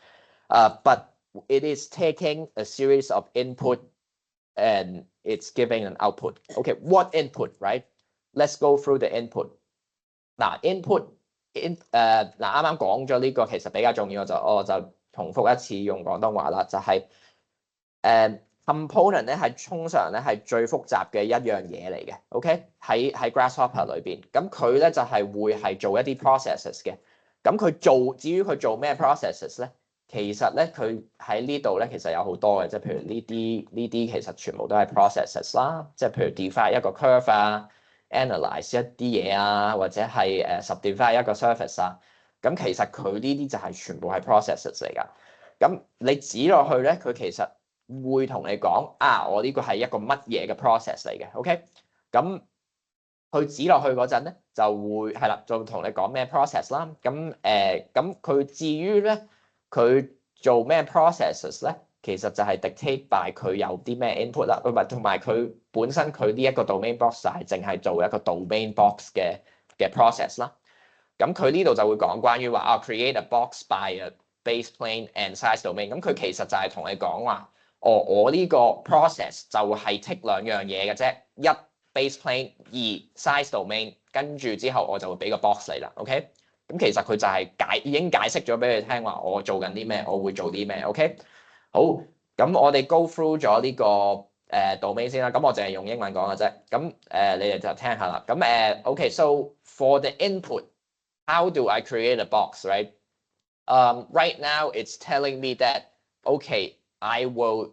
But it is taking a series of input and it's giving an output. Okay, what input, right? Let's go through the input.嗱 input 啱啱講咗呢個其實比較重要，我就重複一次用廣東話啦，就係component 咧係通常咧係最複雜嘅一樣嘢嚟嘅。OK 喺 Grasshopper 裏邊，咁佢咧就係會係做一啲 processes 嘅。咁至於佢做咩 processes 咧？其實咧，佢喺呢度咧，其實有好多嘅，即係譬如呢啲其實全部都係 processes 啦，即係譬如 define 一個 curve 啊 ，analyze 一啲嘢啊，或者係subdivide 一個 surface 啊，咁其實佢呢啲就係全部係 processes 嚟㗎。咁你指落去咧，佢其實會同你講啊，我呢個係一個乜嘢嘅 process 嚟嘅 ，OK？ 咁佢指落去嗰陣咧，就會係啦，就同你講咩 process 啦。咁佢至於咧。佢做咩 processes 咧？其實就係 dictate by 佢有啲咩 input 啦，同埋佢本身佢呢一個 domain box 就係淨係做一個 domain box 嘅 process 啦。咁佢呢度就會講關於話create a box by a base plane and size domain。咁佢其實就係同你講話，我呢個 process 就係 take 兩樣嘢嘅啫，一 base plane， 二 size domain， 跟住之後我就會俾個 box 你啦 ，OK？咁其實佢就係已經解釋咗俾你聽話，我做緊啲咩，我會做啲咩 ，OK？ 好，咁我哋 go through 咗呢個domain 先啦，咁我淨係用英文講嘅啫，咁你哋就聽下啦。咁OK，so for the input, how do I create a box, right? Right now it's telling me that okay, I will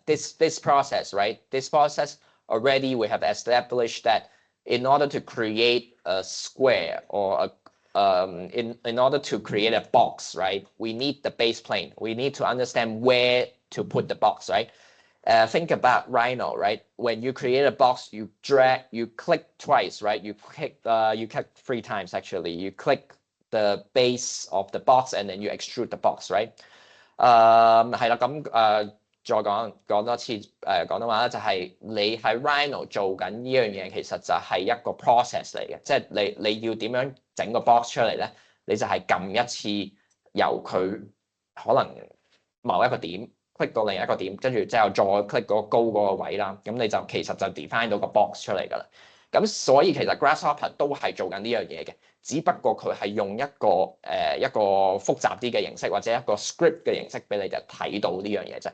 this process, right? This process already we have established that in order to create a square or in order to create a box, right? We need the base plane. We need to understand where to put the box, right? Think about Rhino, right? When you create a box, you click twice, right? You click 3 times actually. You click the base of the box and then you extrude the box, right? 係啦，咁再講多次廣東話啦，就係你喺 Rhino 做緊呢樣嘢，其實就係一個 process 嚟嘅，即係你要點樣整個 box 出嚟咧？你就係撳一次由佢可能某一個點 click 到另一個點，跟住之後再 click 嗰個高嗰個位啦，咁你就其實就 define 到個 box 出嚟㗎啦。咁所以其實 Grasshopper 都係做緊呢樣嘢嘅，只不過佢係用一個複雜啲嘅形式或者一個 script 嘅形式俾你就睇到呢樣嘢啫。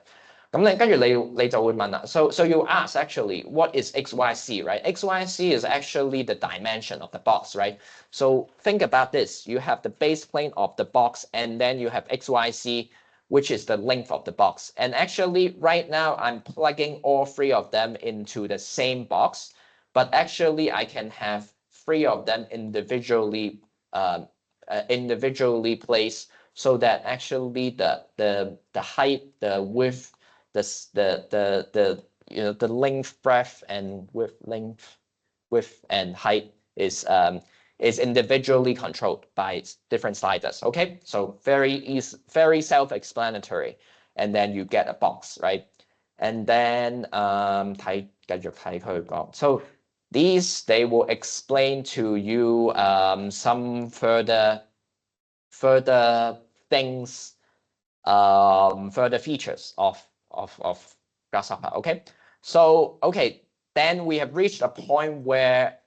咁你跟住你就會問啦 ，so you ask actually what is XYZ, right? XYZ is actually the dimension of the box, right? So think about this. You have the base plane of the box, and then you have XYZ, which is the length of the box. And actually, right now I'm plugging all 3 of them into the same box, but actually I can have 3 of them individually placed, so that actually the height, the width, the length, breadth, and width and height is individually controlled by different sliders. Okay, so very easy, very self-explanatory, and then you get a box, right? And then繼續睇佢講. So these they will explain to you some further things, further features of of Grasshopper. Okay, so okay, then we have reached a point where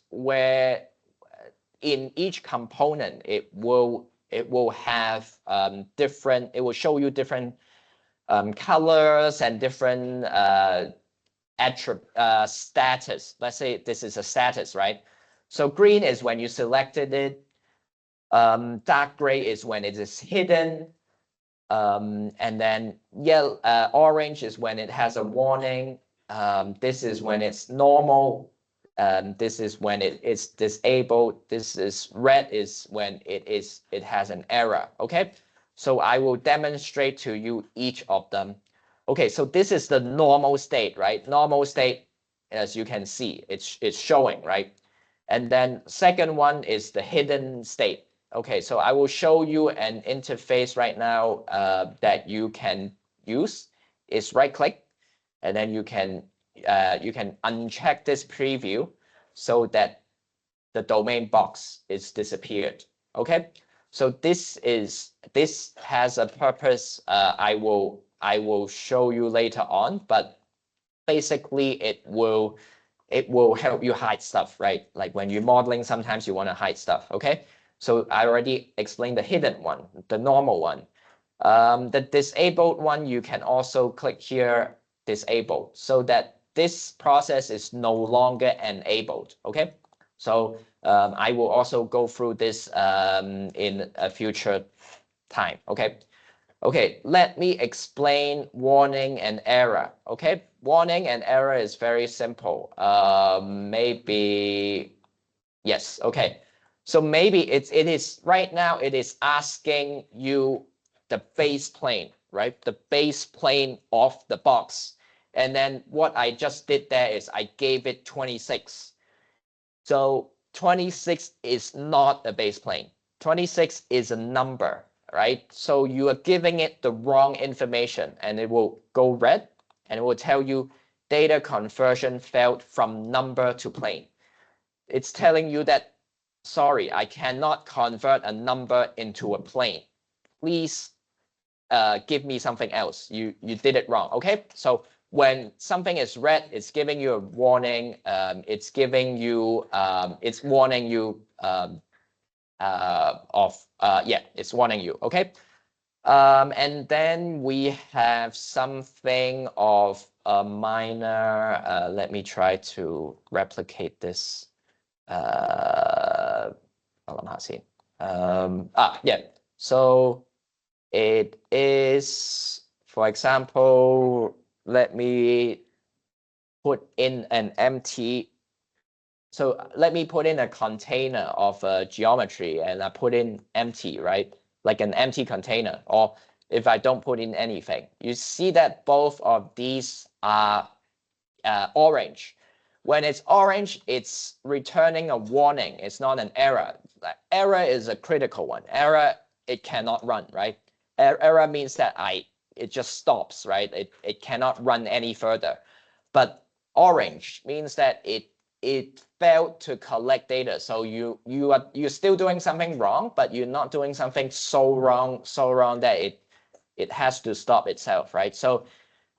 where in each component it will have different. It will show you different colors and different status. Let's say this is a status, right? So green is when you selected it. Dark gray is when it is hidden. And then yellow, orange is when it has a warning. This is when it's normal. This is when it is disabled. This is red is when it has an error. Okay, so I will demonstrate to you each of them. Okay, so this is the normal state, right? Normal state, as you can see, it's showing, right? And then second one is the hidden state. Okay, so I will show you an interface right now that you can use. It's right click, and then you can uncheck this preview so that the domain box is disappeared. Okay, so this has a purpose. I will show you later on, but basically it will help you hide stuff, right? Like when you're modeling, sometimes you want to hide stuff. Okay, so I already explained the hidden one, the normal one. The disabled one, you can also click here, disable, so that this process is no longer enabled. Okay, so I will also go through this in a future time. Okay. Okay, let me explain warning and error. Okay, warning and error is very simple. Maybe yes. Okay, so maybe it is right now. It is asking you the base plane, right? The base plane of the box, and then what I just did there is I gave it 26. So 26 is not a base plane. 26 is a number, right? So you are giving it the wrong information, and it will go red, and it will tell you data conversion failed from number to plane. It's telling you that, sorry, I cannot convert a number into a plane. Please give me something else. You did it wrong. Okay, so when something is red, it's giving you a warning. It's giving you it's warning you it's warning you. Okay, and then we have something of a minor. Let me try to replicate this. Yeah. So it is, for example, let me put in an empty. So let me put in a container of geometry, and I put in empty, right? Like an empty container. Or if I don't put in anything, you see that both of these are orange. When it's orange, it's returning a warning. It's not an error. Error is a critical one. Error, it cannot run, right? Error means that it just stops, right? It cannot run any further. But orange means that it failed to collect data. So you're still doing something wrong, but you're not doing something so wrong that it has to stop itself, right? So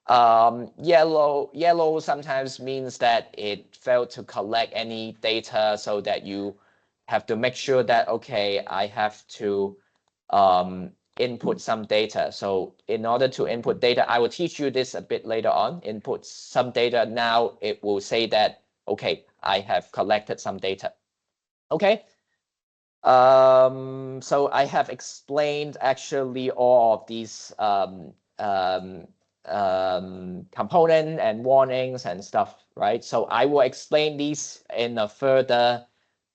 yellow sometimes means that it failed to collect any data, so that you have to make sure that, okay, I have to input some data. So in order to input data, I will teach you this a bit later on. Input some data. Now it will say that, okay, I have collected some data. Okay. So I have explained actually all of these component and warnings and stuff, right? So I will explain these in the further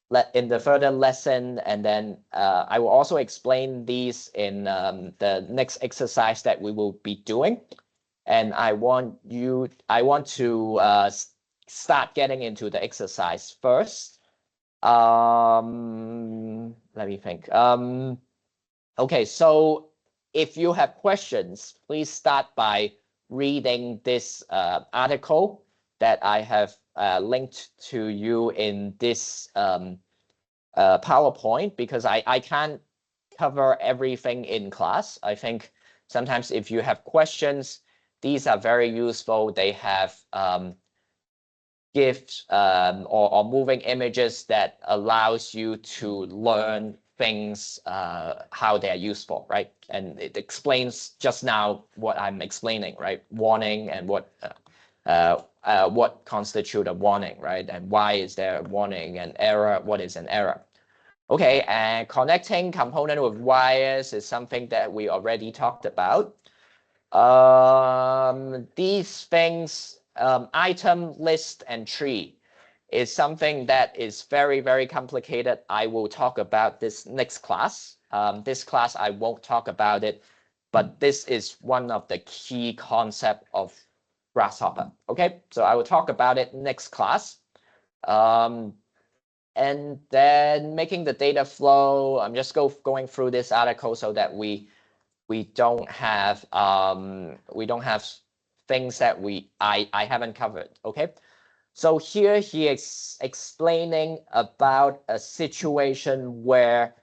lesson, and then I will also explain these in the next exercise that we will be doing. And I want to start getting into the exercise first. Let me think. Okay, so if you have questions, please start by reading this article that I have linked to you in this PowerPoint, because I can't cover everything in class. I think Sometimes if you have questions, these are very useful. They have GIFs or moving images that allows you to learn things, how they are useful, right? And it explains just now what I'm explaining, right? Warning and what constitute a warning, right? And why is there a warning? And error, what is an error? Okay, and connecting component with wires is something that we already talked about. These things, item, list, and tree is something that is very, very complicated. I will talk about this next class. This class, I won't talk about it, but this is one of the key concepts of Grasshopper. Okay, so I will talk about it next class. And then making the data flow, I'm just going through this article so that we don't have things that I haven't covered. Okay, so here he is explaining about a situation where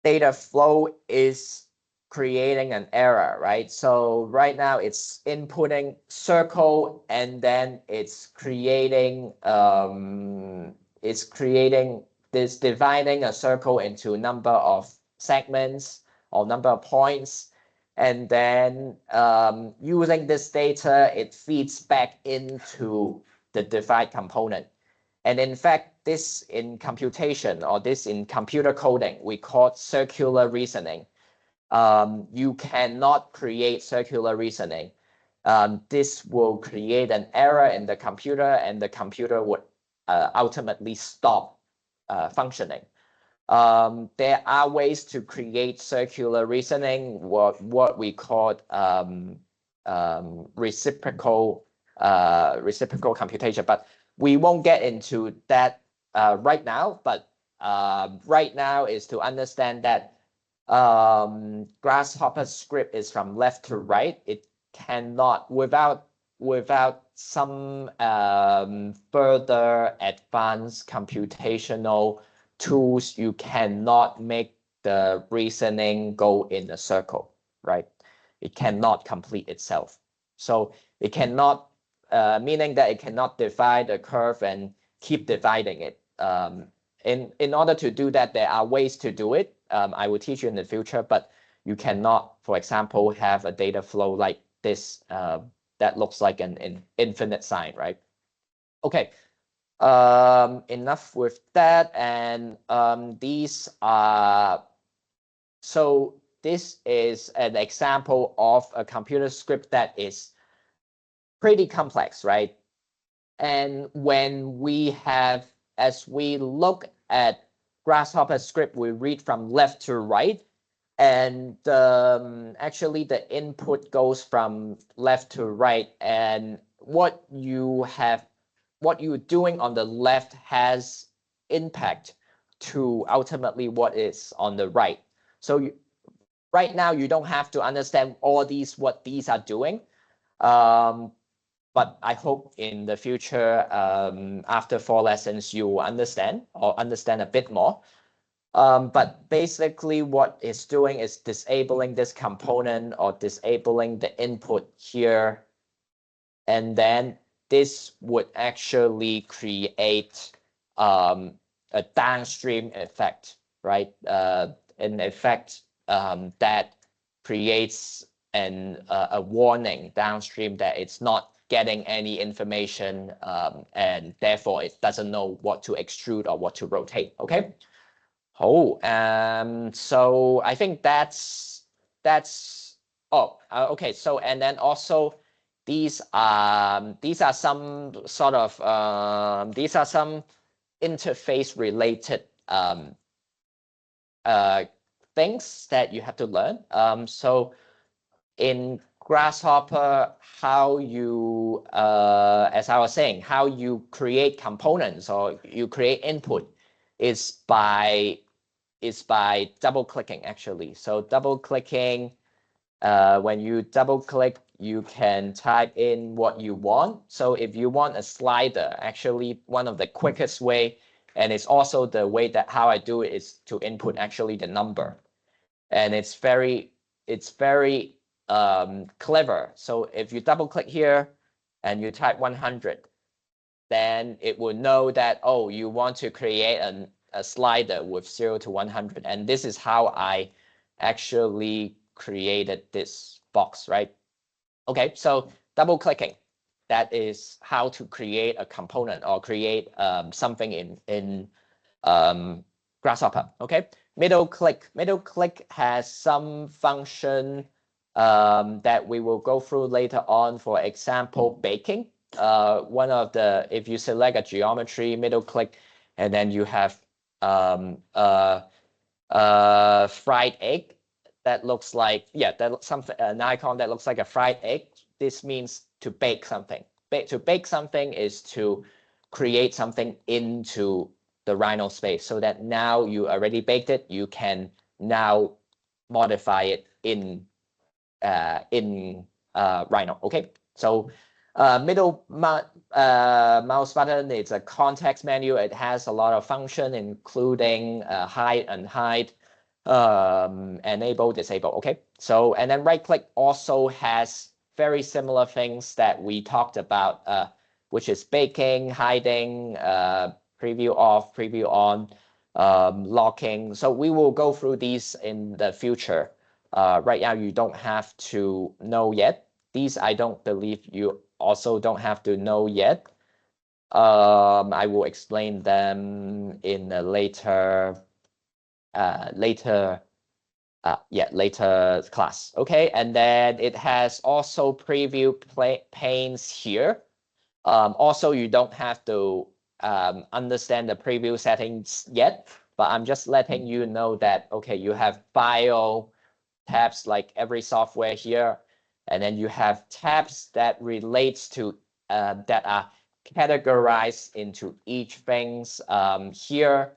data flow is creating an error, right? So right now it's inputting circle and then it's creating this, dividing a circle into number of segments or number of points. And then using this data, it feeds back into the divide component. And in fact, this in computation or this in computer coding, we call circular reasoning. You cannot create circular reasoning. This will create an error in the computer and the computer would ultimately stop functioning. There are ways to create circular reasoning, what we call reciprocal computation, but we won't get into that right now. But right now is to understand that Grasshopper script is from left to right. It cannot, without some further advanced computational tools, you cannot make the reasoning go in a circle, right? It cannot complete itself. So it cannot, meaning that it cannot divide the curve and keep dividing it. In order to do that, there are ways to do it. I will teach you in the future, but you cannot, for example, have a data flow like this that looks like an infinite sign, right? Okay. Enough with that. And these are, so this is an example of a computer script that is pretty complex, right? And when we have, as we look at Grasshopper script, we read from left to right. And actually the input goes from left to right. And what you're doing on the left has impact to ultimately what is on the right. So right now you don't have to understand all these, what these are doing. But I hope in the future, after 4 lessons, you will understand a bit more. But basically what it's doing is disabling this component or disabling the input here. And then this would actually create a downstream effect, right? An effect that creates a warning downstream that it's not getting any information and therefore it doesn't know what to extrude or what to rotate, okay? So I think that's okay. So and then also these are some sort of these are some interface related things that you have to learn. So in Grasshopper, how you as I was saying, how you create components or you create input is by double clicking actually. So double clicking, when you double click, you can type in what you want. So if you want a slider, actually one of the quickest way, and it's also the way that how I do it is to input actually the number. And it's very clever. So if you double click here and you type 100, then it will know that, oh, you want to create a slider with 0 to 100. And this is how I actually created this box, right? Okay, so double clicking, that is how to create a component or create something in Grasshopper. Okay, middle click has some function that we will go through later on. For example, baking. One of the, if you select a geometry, middle click, and then you have fried egg that looks like, yeah, that something, an icon that looks like a fried egg. This means to bake something. To bake something is to create something into the Rhino space, so that now you already baked it, you can now modify it in Rhino. Okay, so middle mouse button is a context menu. It has a lot of function, including hide and hide, enable, disable. Okay, so and then right click also has very similar things that we talked about, which is baking, hiding, preview off, preview on, locking. So we will go through these in the future. Right now, you don't have to know yet. These I don't believe you also don't have to know yet. I will explain them in a later class. Okay, and then it has also preview panes here. Also, you don't have to understand the preview settings yet, but I'm just letting you know that, okay, you have file tabs like every software here, and then you have tabs that relates to that are categorized into each things here.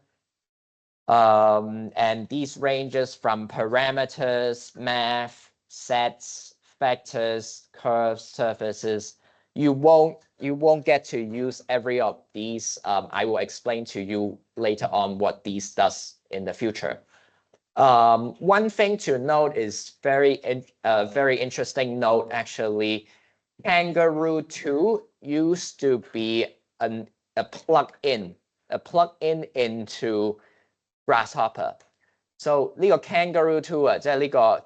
And these ranges from parameters, math, sets, vectors, curves, surfaces. You won't get to use every of these. I will explain to you later on what these does in the future. One thing to note is very interesting note actually. Kangaroo 2 used to be a plug-in into Grasshopper. So 呢個 Kangaroo 2啊，即係呢個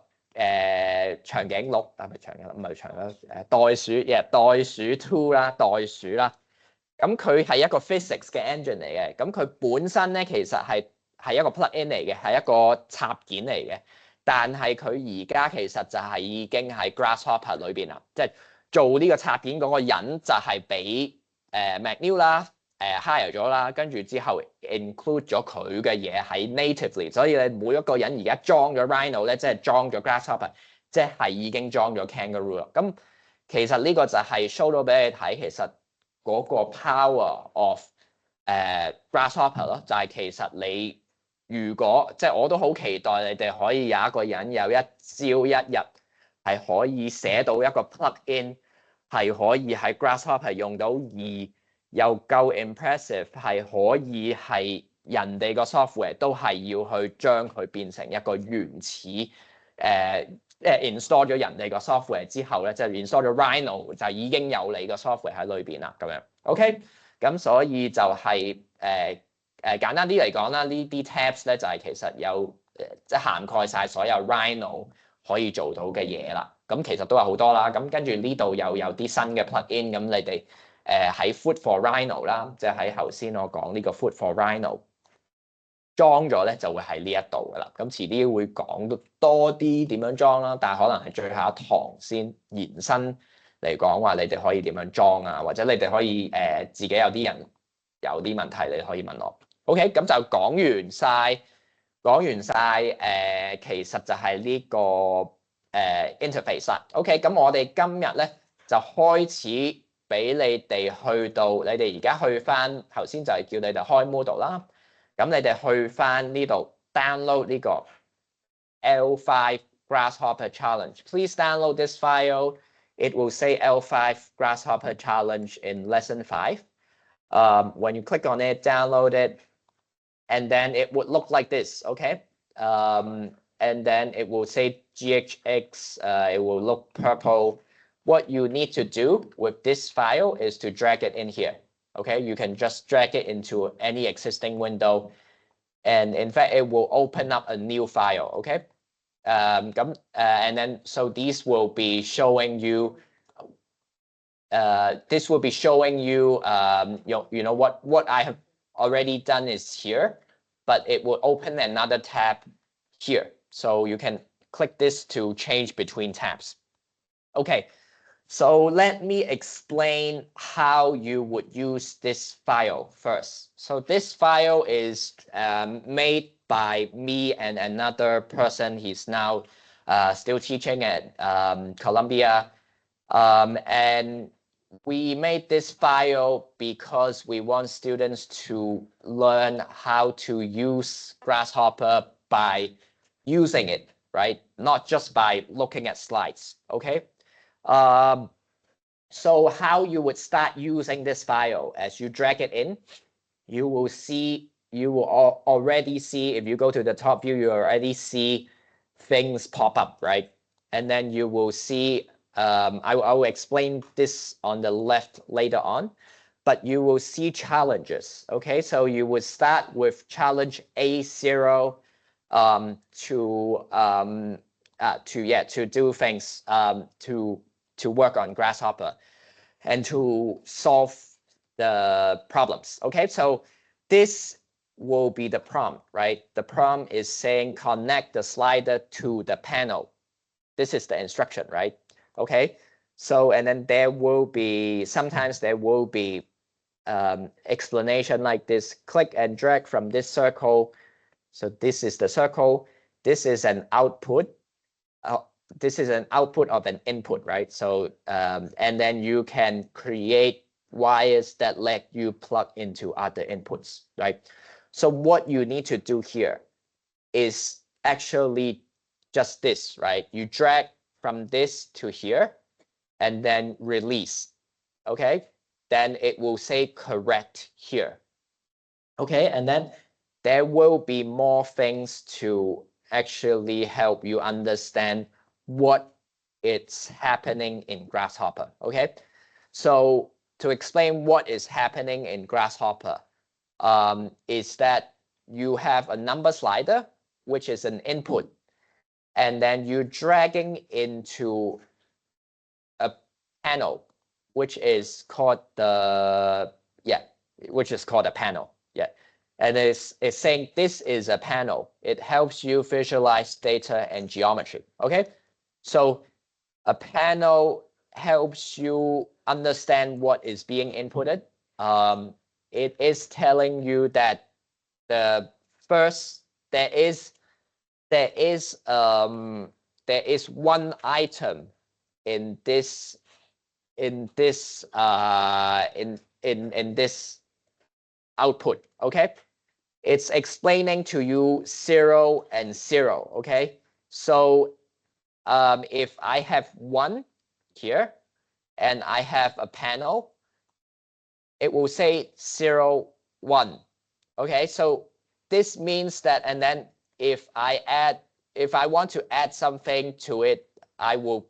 長頸鹿，係咪長頸鹿？唔係長頸鹿，袋鼠，袋鼠 2啦，袋鼠啦。咁佢係一個 physics 嘅 engine 嚟嘅，咁佢本身咧其實係一個 plug-in 嚟嘅，係一個插件嚟嘅。但係佢而家其實就係已經喺 Grasshopper 裏邊啦，即係做呢個插件嗰個人就係俾McNeil 啦。hire 咗啦，跟住之後 include 咗佢嘅嘢喺 natively， 所以你每一個人而家裝咗 Rhino 咧，即係裝咗 Grasshopper， 即係已經裝咗 Kangaroo 啦。咁其實呢個就係 show 到俾你睇，其實嗰個 power of Grasshopper 咯，就係其實你如果即係我都好期待你哋可以有一個人有一朝一日係可以寫到一個 plug-in 係可以喺 Grasshopper 用到又夠 impressive， 係可以係人哋個 software 都係要去將佢變成一個原始install 咗人哋個 software 之後咧，即係 install 咗 Rhino 就已經有你個 software 喺裏邊啦，咁樣 OK， 咁所以就係簡單啲嚟講啦，呢啲 tabs 咧就係其實有即係涵蓋晒所有 Rhino 可以做到嘅嘢啦。咁其實都有好多啦，咁跟住呢度又有啲新嘅 plugin， 咁你哋喺 Food for Rhino 啦，即係喺頭先我講呢個 Food for Rhino 裝咗咧，就會喺呢一度噶啦。咁遲啲會講多啲點樣裝啦，但係可能係最後一堂先延伸嚟講話，你哋可以點樣裝啊，或者你哋可以自己有啲人有啲問題，你可以問我。OK， 咁就講完晒其實就係呢個interface 啦。OK， 咁我哋今日咧就開始俾你哋去到，你哋而家去翻頭先就係叫你哋開 Moodle 啦。咁你哋去翻呢度 download 呢個 L5 Grasshopper Challenge。Please download this file. It will say L5 Grasshopper Challenge in lesson 5. When you click on it, download it, and then it would look like this. Okay. and then it will say GHX, it will look purple. What you need to do with this file is to drag it in here. Okay, you can just drag it into any existing window, and in fact, it will open up a new file. Okay, and then so these will be showing you. This will be showing you, you know what I have already done is here, but it will open another tab here. So you can click this to change between tabs. Okay, so let me explain how you would use this file first. So this file is made by me and another person. He's now still teaching at Columbia. And we made this file because we want students to learn how to use Grasshopper by using it, right? Not just by looking at slides, okay? So how you would start using this file, as you drag it in, you will already see, if you go to the top view, you already see things pop up, right? And then you will see, I will explain this on the left later on, but you will see challenges, okay? So you would start with challenge A0 to do things, to work on Grasshopper and to solve the problems, okay? So this will be the prompt, right? The prompt is saying connect the slider to the panel. This is the instruction, right? Okay, so and then there will be, sometimes there will be explanation like this, click and drag from this circle. So this is the circle. This is an output. This is an output of an input, right? So, and then you can create wires that let you plug into other inputs, right? So what you need to do here is actually just this, right? You drag from this to here and then release, okay? Then it will say correct here, okay? And then there will be more things to actually help you understand what is happening in Grasshopper, okay? So to explain what is happening in Grasshopper, is that you have a number slider, which is an input, and then you're dragging into a panel, which is called the, which is called a panel, And it's saying this is a panel. It helps you visualize data and geometry, okay? So a panel helps you understand what is being inputted. It is telling you that the first, there is one item in this output, okay? It's explaining to you 0 and 0, okay? So if I have 1 here and I have a panel, it will say 0, 1, okay? So this means that, and then if I want to add something to it, I will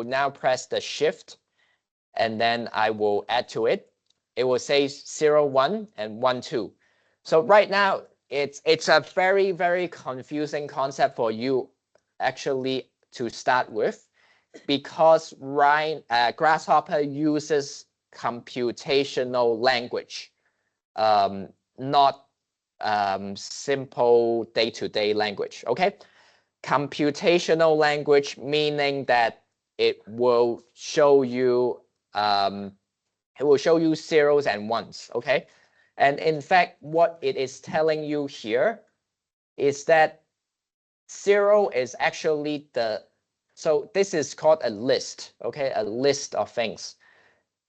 now press the shift, and then I will add to it. It will say 0, 1 and 1, 2. So right now, it's a very, very confusing concept for you actually to start with, because Grasshopper uses computational language, not simple day-to-day language, okay? Computational language meaning that it will show you zeros and ones, okay? And in fact, what it is telling you here is that 0 is actually so this is called a list, okay? A list of things.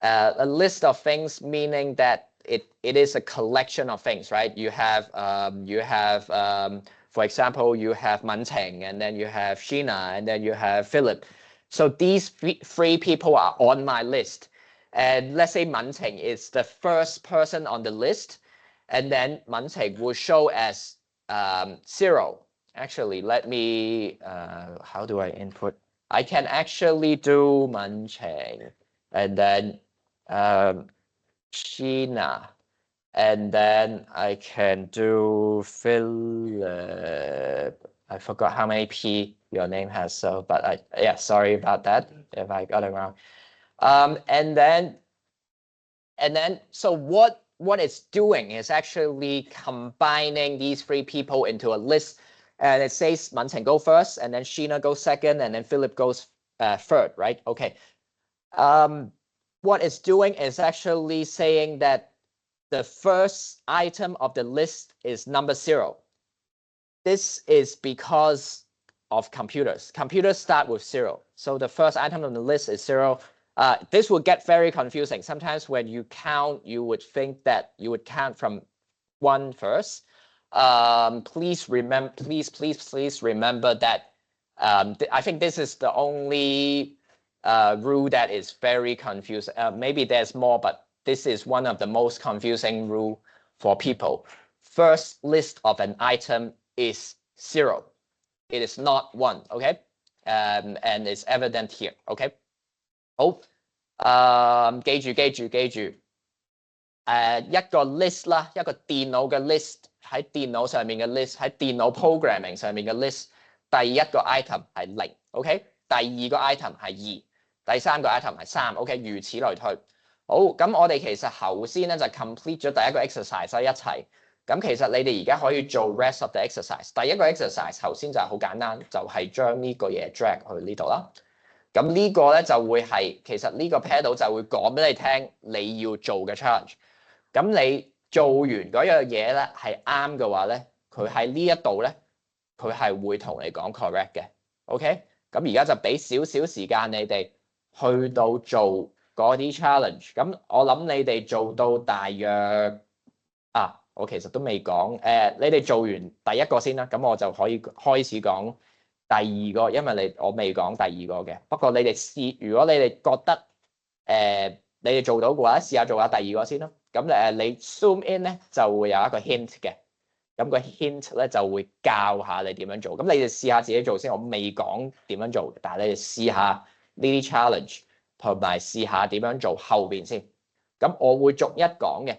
A list of things meaning that it is a collection of things, right? You have, for example, you have Manting, and then you have Sheena, and then you have Philip. So these three people are on my list. And let's say Manting is the first person on the list, and then Manting will show as 0. actually, let me, how do I input? I can actually do Mancheng and then Sheena. And then I can do Philip. I forgot how many P your name has, so but yeah, sorry about that if I got it wrong. And then so what it's doing is actually combining these three people into a list, and it says Mancheng go first, and then Sheena goes second, and then Philip goes third, right? Okay. What it's doing is actually saying that the first item of the list is number 0. This is because of computers. Computers start with 0. So the first item on the list is 0. This will get very confusing. Sometimes when you count, you would think that you would count from 1 first. Please remember that I think this is the only rule that is very confusing. Maybe there's more, but this is one of the most confusing rule for people. First list of an item is 0. It is not 1, okay? And it's evident here, okay? 好，記住，一個 list 啦，一個電腦嘅 list 喺電腦上面嘅 list 喺電腦 programming 上面嘅 list， 第一個 item 係0 ，OK？ 第二個 item 係2，第三個 item 係3 ，OK？ 如此類推。好，咁我哋其實頭先咧就 complete 咗第一個 exercise 一齊。咁其實你哋而家可以做 rest of the exercise。第一個 exercise 頭先就係好簡單，就係將呢個嘢 drag 去呢度啦。咁呢個咧就會係其實呢個 paddle 就會講俾你聽你要做嘅 challenge。咁你做完嗰樣嘢咧係啱嘅話咧，佢喺呢一度咧，佢係會同你講 correct 嘅。OK， 咁而家就俾少少時間你哋去到做嗰啲 challenge。咁我諗你哋做到大約我其實都未講你哋做完第一個先啦，咁我就可以開始講第二個，因為我未講第二個嘅。不過你哋試，如果你哋覺得你哋做到嘅話，試下做下第二個先啦。咁你 zoom in 咧就會有一個 hint 嘅，咁個 hint 咧就會教下你點樣做。咁你哋試下自己做先，我未講點樣做，但係你哋試下呢啲 challenge 同埋試下點樣做後邊先。咁我會逐一講嘅。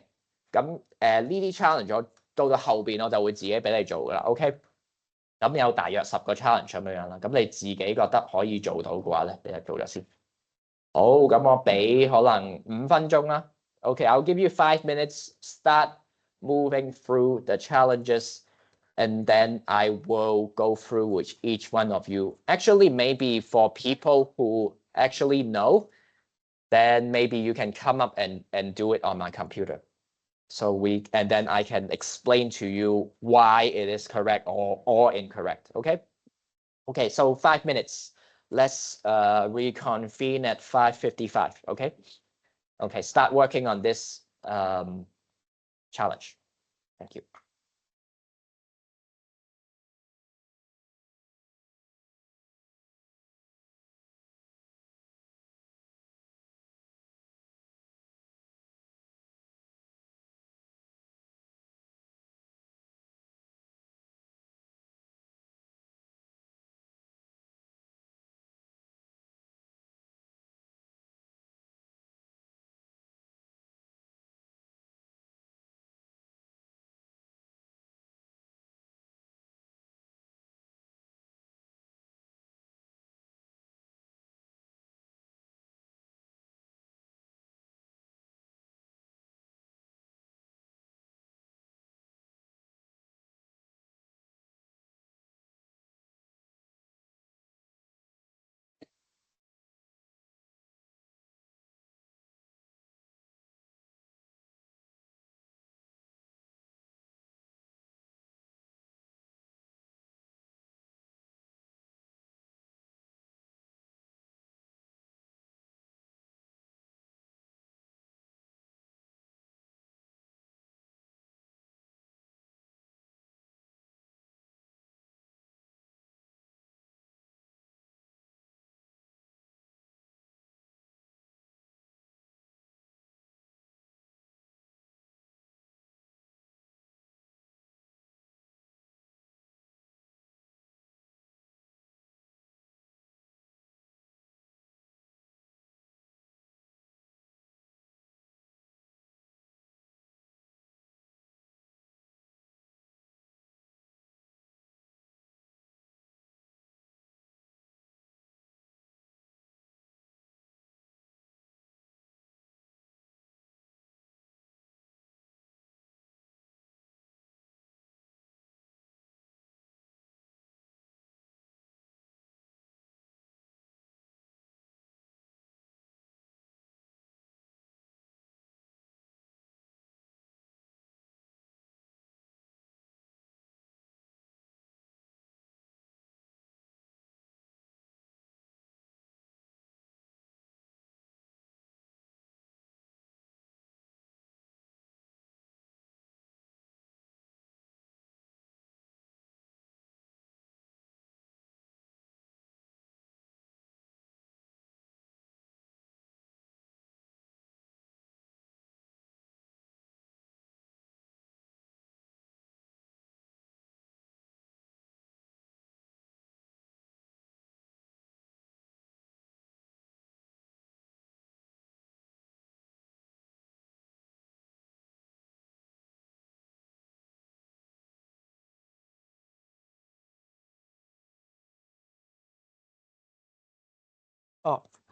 咁呢啲 challenge 我到後邊我就會自己俾你做噶啦 ，OK？ 咁有大約10個 challenge 咁樣啦，咁你自己覺得可以做到嘅話咧，你就做咗先。好，咁我俾可能5分鐘啦。Okay, I'll give you 5 minutes. Start moving through the challenges, and then I will go through with each one of you. Actually, maybe for people who actually know, then maybe you can come up and do it on my computer. And then I can explain to you why it is correct or incorrect. Okay? Okay, so 5 minutes. Let's reconvene at 5:55. Okay? Okay, start working on this challenge. Thank you.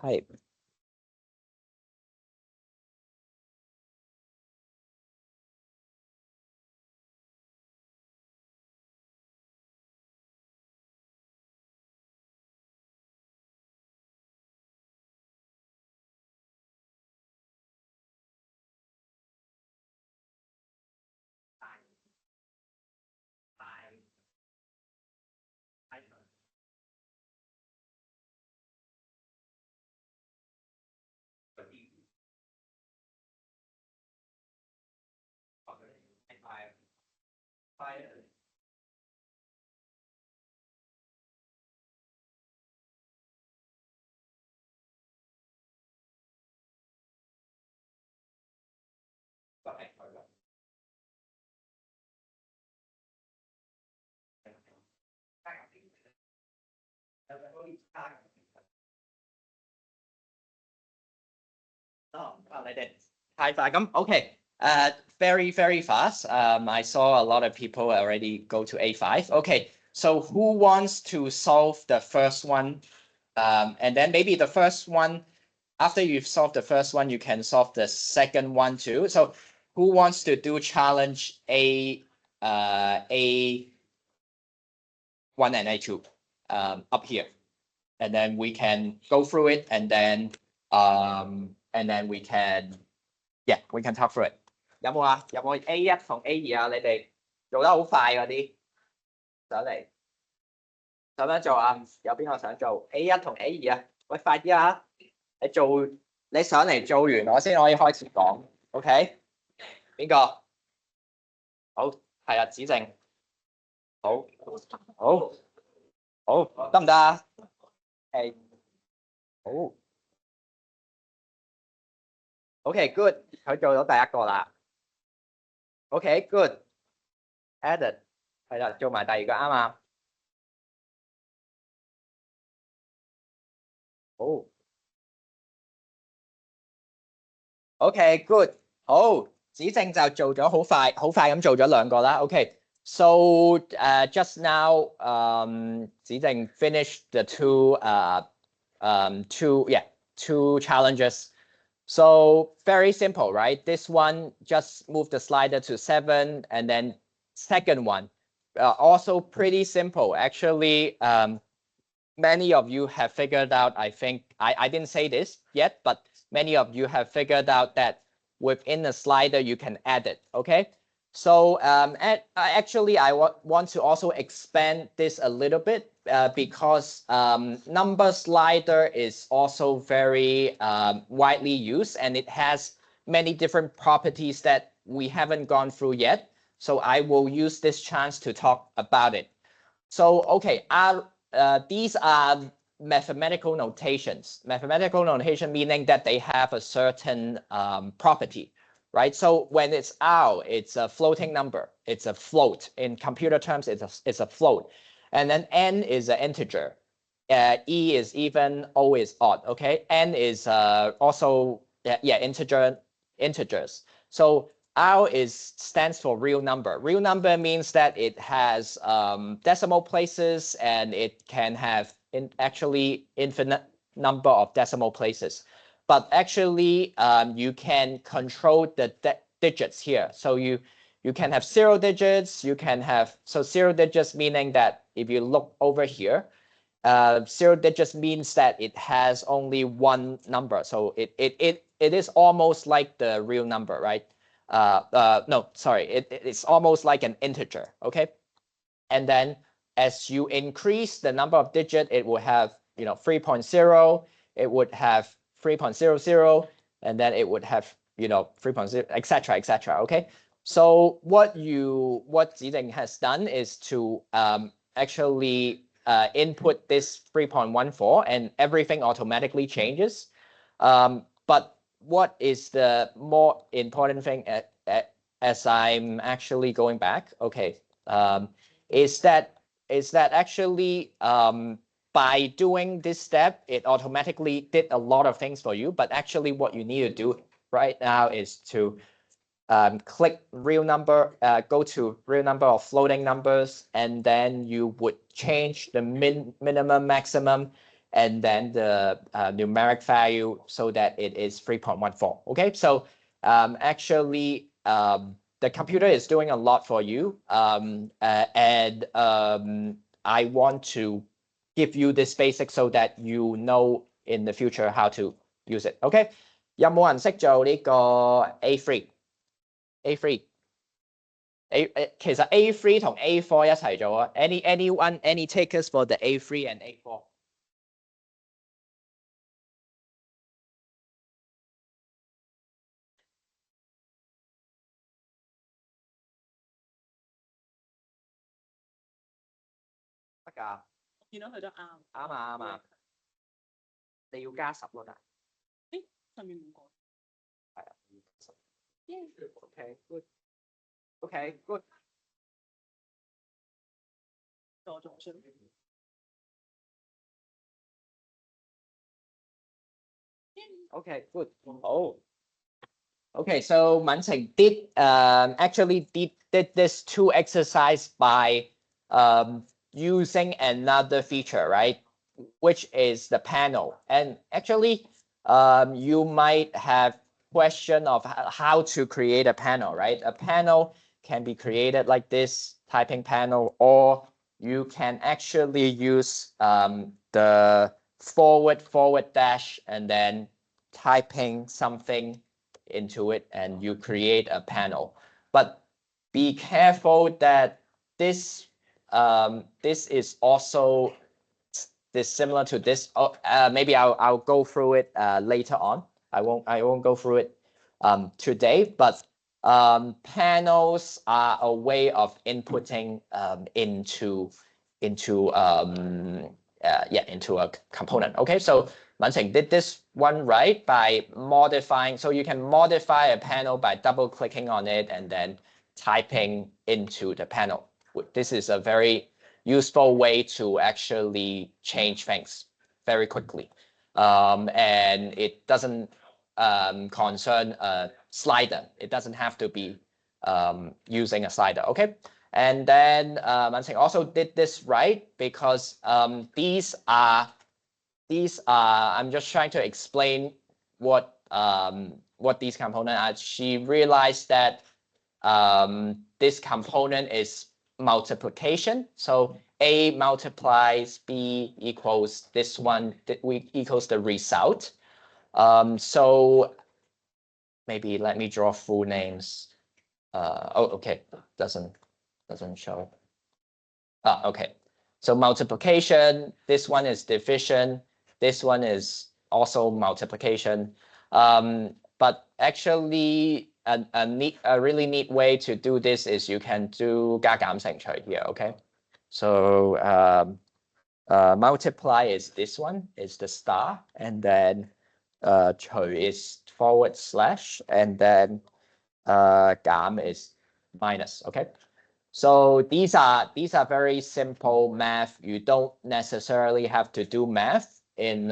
係。你哋太快咁 OK， very very fast. I saw a lot of people already go to A5. Okay, so who wants to solve the first one? And then maybe the first one, after you've solved the first one, you can solve the second one too. So who wants to do challenge A1 and A2 up here? And then we can go through it and then we can we can talk through it. 有冇啊？有冇 A1 同 A2 啊？你哋做得好快嗰啲上嚟，想唔想做啊？有邊個想做 A1 同 A2 啊？喂，快啲啊！你上嚟做完我先可以開始講 ，OK？ 邊個？好，係啊，指正。好，好，好，得唔得啊？誒，好。OK，good， 佢做到第一個啦。OK，good，added， 係啦，做埋第二個啱嘛？好。OK，good， 好，指正就做咗好快咁做咗兩個啦。OK，so just now指正 finished the two challenges. So very simple, right? This one just move the slider to 7, and then second one also pretty simple. Actually, many of you have figured out. I think I didn't say this yet, but many of you have figured out that within the slider you can add it. Okay. So actually, I want to also expand this a little bit because number slider is also very widely used, and it has many different properties that we haven't gone through yet. So I will use this chance to talk about it. So okay, these are mathematical notations. Mathematical notation meaning that they have a certain property. Right, so when it's R, it's a floating number. It's a float. In computer terms, it's a float. And then N is an integer. E is even, O is odd. Okay, N is also integers. So R stands for real number. Real number means that it has decimal places, and it can have actually infinite number of decimal places. But actually, you can control the digits here. So you can have 0 digits. You can have 0 digits meaning that if you look over here, 0 digits means that it has only one number. So it is almost like the real number, right? No, sorry, it's almost like an integer. Okay, and then as you increase the number of digits, it will have 3.0. It would have 3.00, and then it would have 3.0, etc., etc. Okay, so what Ziding has done is to actually input this 3.14, and everything automatically changes. But what is the more important thing as I'm actually going back? Okay, is that actually by doing this step, it automatically did a lot of things for you. But actually, what you need to do right now is to click real number, go to real number or floating numbers, and then you would change the minimum, maximum, and then the numeric value so that it is 3.14. Okay, so actually the computer is doing a lot for you, and I want to give you this basic so that you know in the future how to use it. Okay， 有冇人識做呢個 A3？A3 其實 A3 同 A4 一齊做啊。Any takers for the A3 and A4？ 得㗎，
見到佢都啱。
啱啊啱啊，你要加10咯，但
誒上面冇講。
係啊，10。OK good。OK good。
我仲想。
OK good 好。Okay, so Manting did actually did this 2 exercise by using another feature, right? Which is the panel. And actually, you might have question of how to create a panel, right? A panel can be created like this typing panel, or you can actually use the forward dash and then typing something into it and you create a panel. But be careful that this is also similar to this. Maybe I'll go through it later on. I won't go through it today, but panels are a way of inputting into a component. Okay, so Manting did this one right by modifying. So you can modify a panel by double clicking on it and then typing into the panel. This is a very useful way to actually change things very quickly. And it doesn't concern a slider. It doesn't have to be using a slider. Okay. And then Manting also did this right because these are I'm just trying to explain what these components are. She realized that this component is multiplication. So A multiplies B equals this one equals the result. So maybe let me draw full names. Okay, doesn't show. Okay. So multiplication, this one is division, this one is also multiplication. But actually, a really neat way to do this is you can do 加減乘除 here, okay? So multiply is this one, is the star, and then 除 is forward slash, and then 減 is minus, okay? So these are very simple math. You don't necessarily have to do math in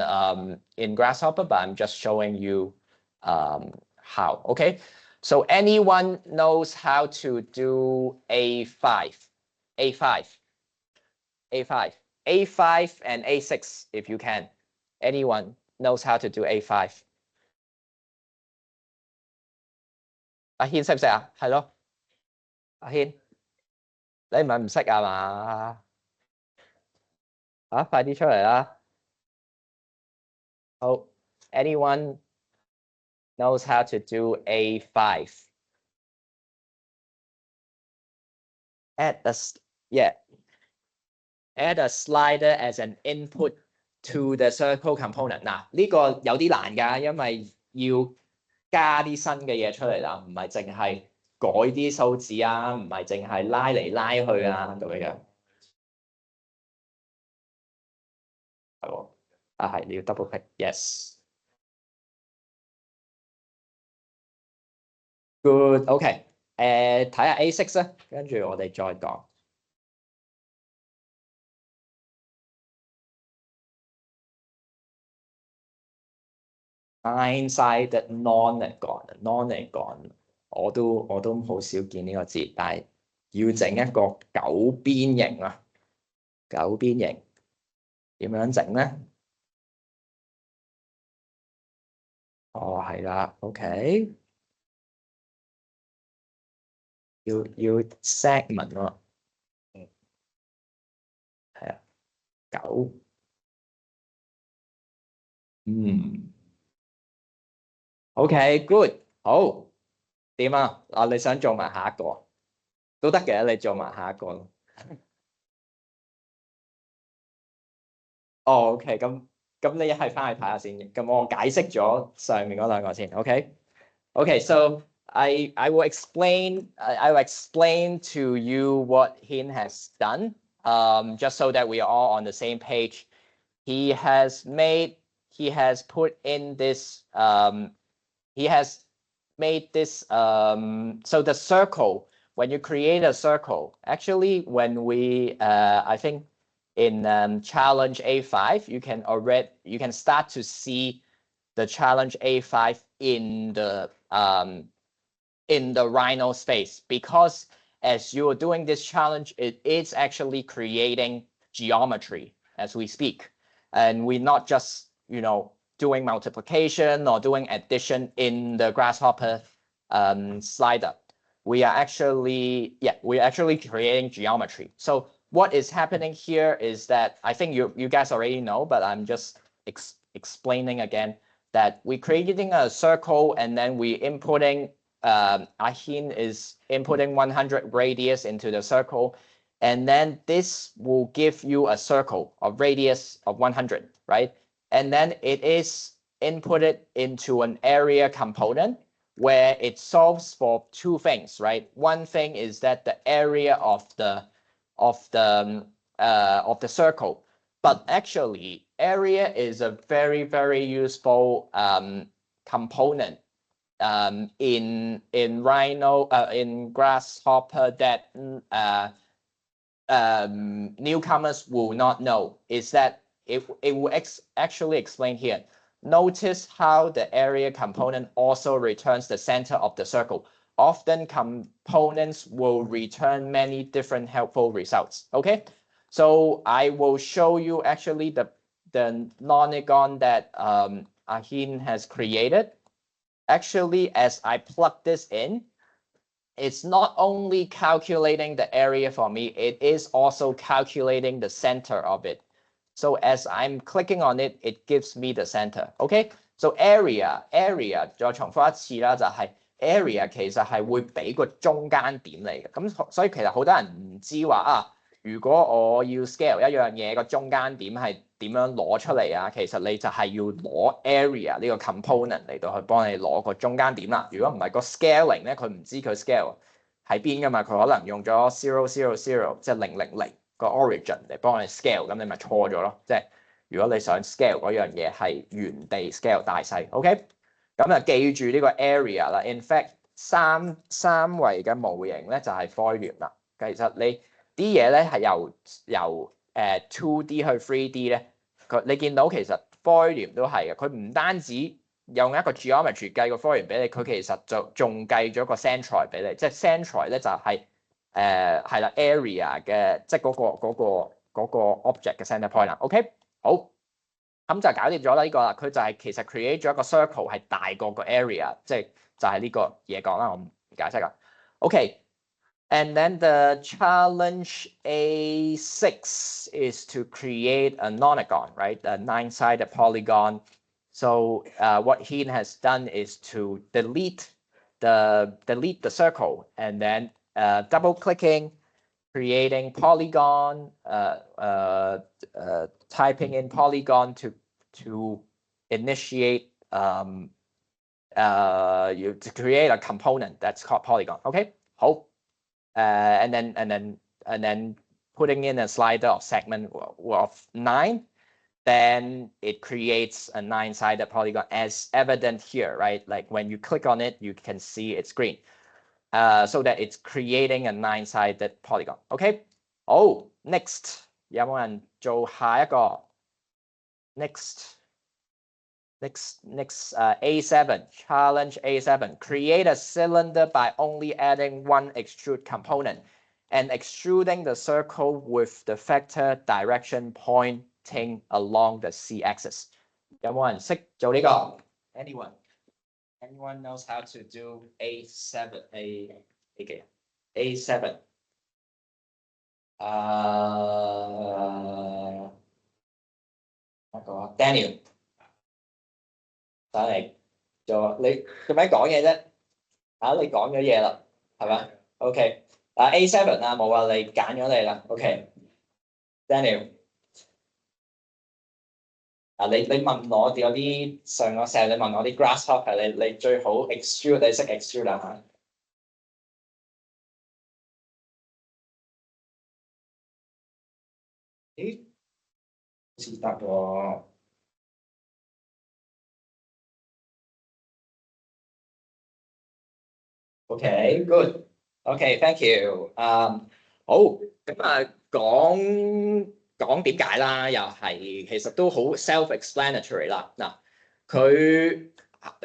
Grasshopper, but I'm just showing you how. Okay, so anyone knows how to do A5, A5, A5, A5 and A6 if you can. Anyone knows how to do A5? 阿軒識唔識啊？係咯，阿軒。你唔係唔識啊嘛？快啲出嚟啦！好 ，anyone knows how to do A5? Add a slider as an input to the circle component. 嗱，呢個有啲難㗎，因為要加啲新嘅嘢出嚟啦，唔係淨係改啲數字啊，唔係淨係拉嚟拉去啊咁樣。係喎，係你要 double click yes。Good OK， 睇下 A6 啦，跟住我哋再講。Nine-sided nonagon，我都好少見呢個字，但係要整一個九邊形啊！九邊形點樣整咧？哦，係啦，OK，要 segment 喎，係啊，9，OK，good，好，點啊？你想做埋下一個都得嘅，你做埋下一個咯。哦，OK，咁你一係翻去睇下先，咁我解釋咗上面嗰兩個先，OK。Okay, so I will explain to you what Hin has done, just so that we are all on the same page. He has put in this, he has made this, so the circle, when you create a circle, actually when we, I think in challenge A5, you can start to see the challenge A5 in the Rhino space, because as you are doing this challenge, it is actually creating geometry as we speak. And we're not just, doing multiplication or doing addition in the Grasshopper slider. We're actually creating geometry. So what is happening here is that, I think you guys already know, but I'm just explaining again, that we're creating a circle and then we inputting, Ahin is inputting 100 radius into the circle, and then this will give you a circle of radius of 100, right? And then it is inputted into an area component where it solves for two things, right? One thing is that the area of the circle, but actually area is a very, very useful component in Rhino, in Grasshopper, that newcomers will not know, is that it will actually explain here. Notice how the area component also returns the center of the circle. Often components will return many different helpful results. Okay, so I will show you actually the nonagon that Ahin has created. Actually, as I plug this in, it's not only calculating the area for me, it is also calculating the center of it. So as I'm clicking on it, it gives me the center. Okay, so area 再重複一次啦，就係 area 其實係會俾個中間點嚟嘅。咁所以其實好多人唔知話啊，如果我要 scale 一樣嘢個中間點係點樣攞出嚟啊？其實你就係要攞 area 呢個 component 嚟到去幫你攞個中間點啦。如果唔係個 scaling 咧，佢唔知佢 scale 喺邊噶嘛，佢可能用咗 000，即係000個 origin 嚟幫你 scale，咁你咪錯咗咯。即係如果你想 scale 嗰樣嘢係原地 scale 大細 ，OK？ 咁啊記住呢個 area 啦。In fact，三維嘅模型咧就係 volume 啦。其實你啲嘢咧係由2D 去 3D 咧，你見到其實 volume 都係嘅，佢唔單止用一個 geometry 計個 volume 俾你，佢其實就仲計咗個 centroid 俾你，即係 centroid 咧就係係啦 area 嘅，即係嗰個 object 嘅 center point 啦。OK， 好，咁就搞掂咗啦呢個啦，佢就係其實 create 咗一個 circle 係大過個 area， 即係就係呢個嘢講啦，我唔解釋啦。OK。And then the challenge A6 is to create a nonagon, right? A 9-sided polygon. So what he has done is to delete the circle, and then double clicking, creating polygon, typing in polygon to initiate to create a component that's called polygon. Okay, hope. And then putting in a slider of segment of 9, then it creates a 9-sided polygon as evident here, right? Like when you click on it, you can see it's green. So that it's creating a 9-sided polygon. Okay. Oh, next. 有冇人做下一個 next A7, challenge A7, create a cylinder by only adding one extrude component and extruding the circle with the vector direction pointing along the C-axis. 有冇人識做呢個 ？Anyone? Anyone knows how to do A7? A7. Daniel， 上嚟做你做咩講嘢啫？你講咗嘢啦，係咪 ？OK， A7 冇啊，你揀咗你啦。OK，Daniel， 你問我有啲上個成日你問我啲 Grasshopper， 你最好 extrude， 你識 extrude 啦嚇。咦？好似得喎。OK，good。OK，thank you。好，咁講點解啦，又係其實都好 self-explanatory 啦。嗱，佢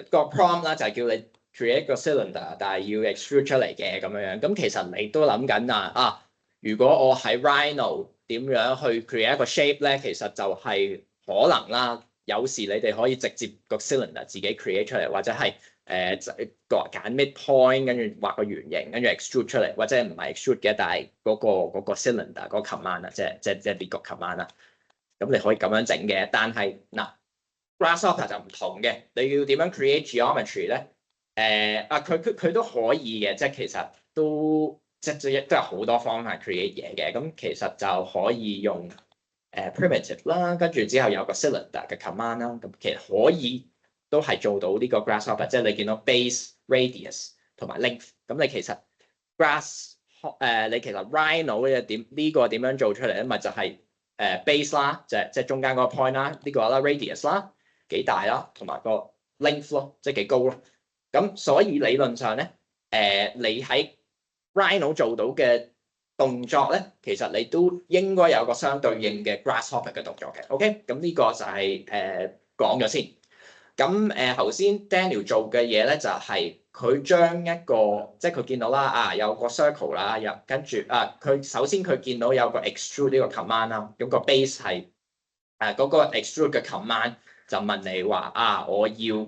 個 prompt 啦就係叫你 create 個 cylinder， 但係要 extrude 出嚟嘅咁樣。咁其實你都諗緊如果我喺 Rhino 點樣去 create 一個 shape 咧，其實就係可能啦。有時你哋可以直接個 cylinder 自己 create 出嚟，或者係揀 midpoint， 跟住畫個圓形，跟住 extrude 出嚟，或者唔係 extrude 嘅，但係嗰個 cylinder 嗰個 command 即係呢個 command 啦。咁你可以咁樣整嘅，但係Grasshopper 就唔同嘅，你要點樣 create geometry 咧？佢都可以嘅，即係其實都有好多方法 create 嘢嘅。咁其實就可以用primitive 啦，跟住之後有個 cylinder 嘅 command 啦。咁其實可以都係做到呢個 Grasshopper， 即係你見到 base、radius 同埋 length。咁你其實你其實 Rhino 呢個點樣做出嚟咧？咪就係base 啦，即係中間嗰個 point 啦，呢個啦 radius 啦，幾大啦，同埋個 length 咯，即係幾高咯。咁所以理論上咧，你喺 Rhino 做到嘅動作咧，其實你都應該有個相對應嘅 Grasshopper 嘅動作嘅。OK， 咁呢個就係講咗先。咁頭先 Daniel 做嘅嘢咧，就係佢將一個即係佢見到啦有個 circle 啦，跟住佢首先佢見到有個 extrude 呢個 command 啦，咁個 base 係嗰個 extrude 嘅 command 就問你話我要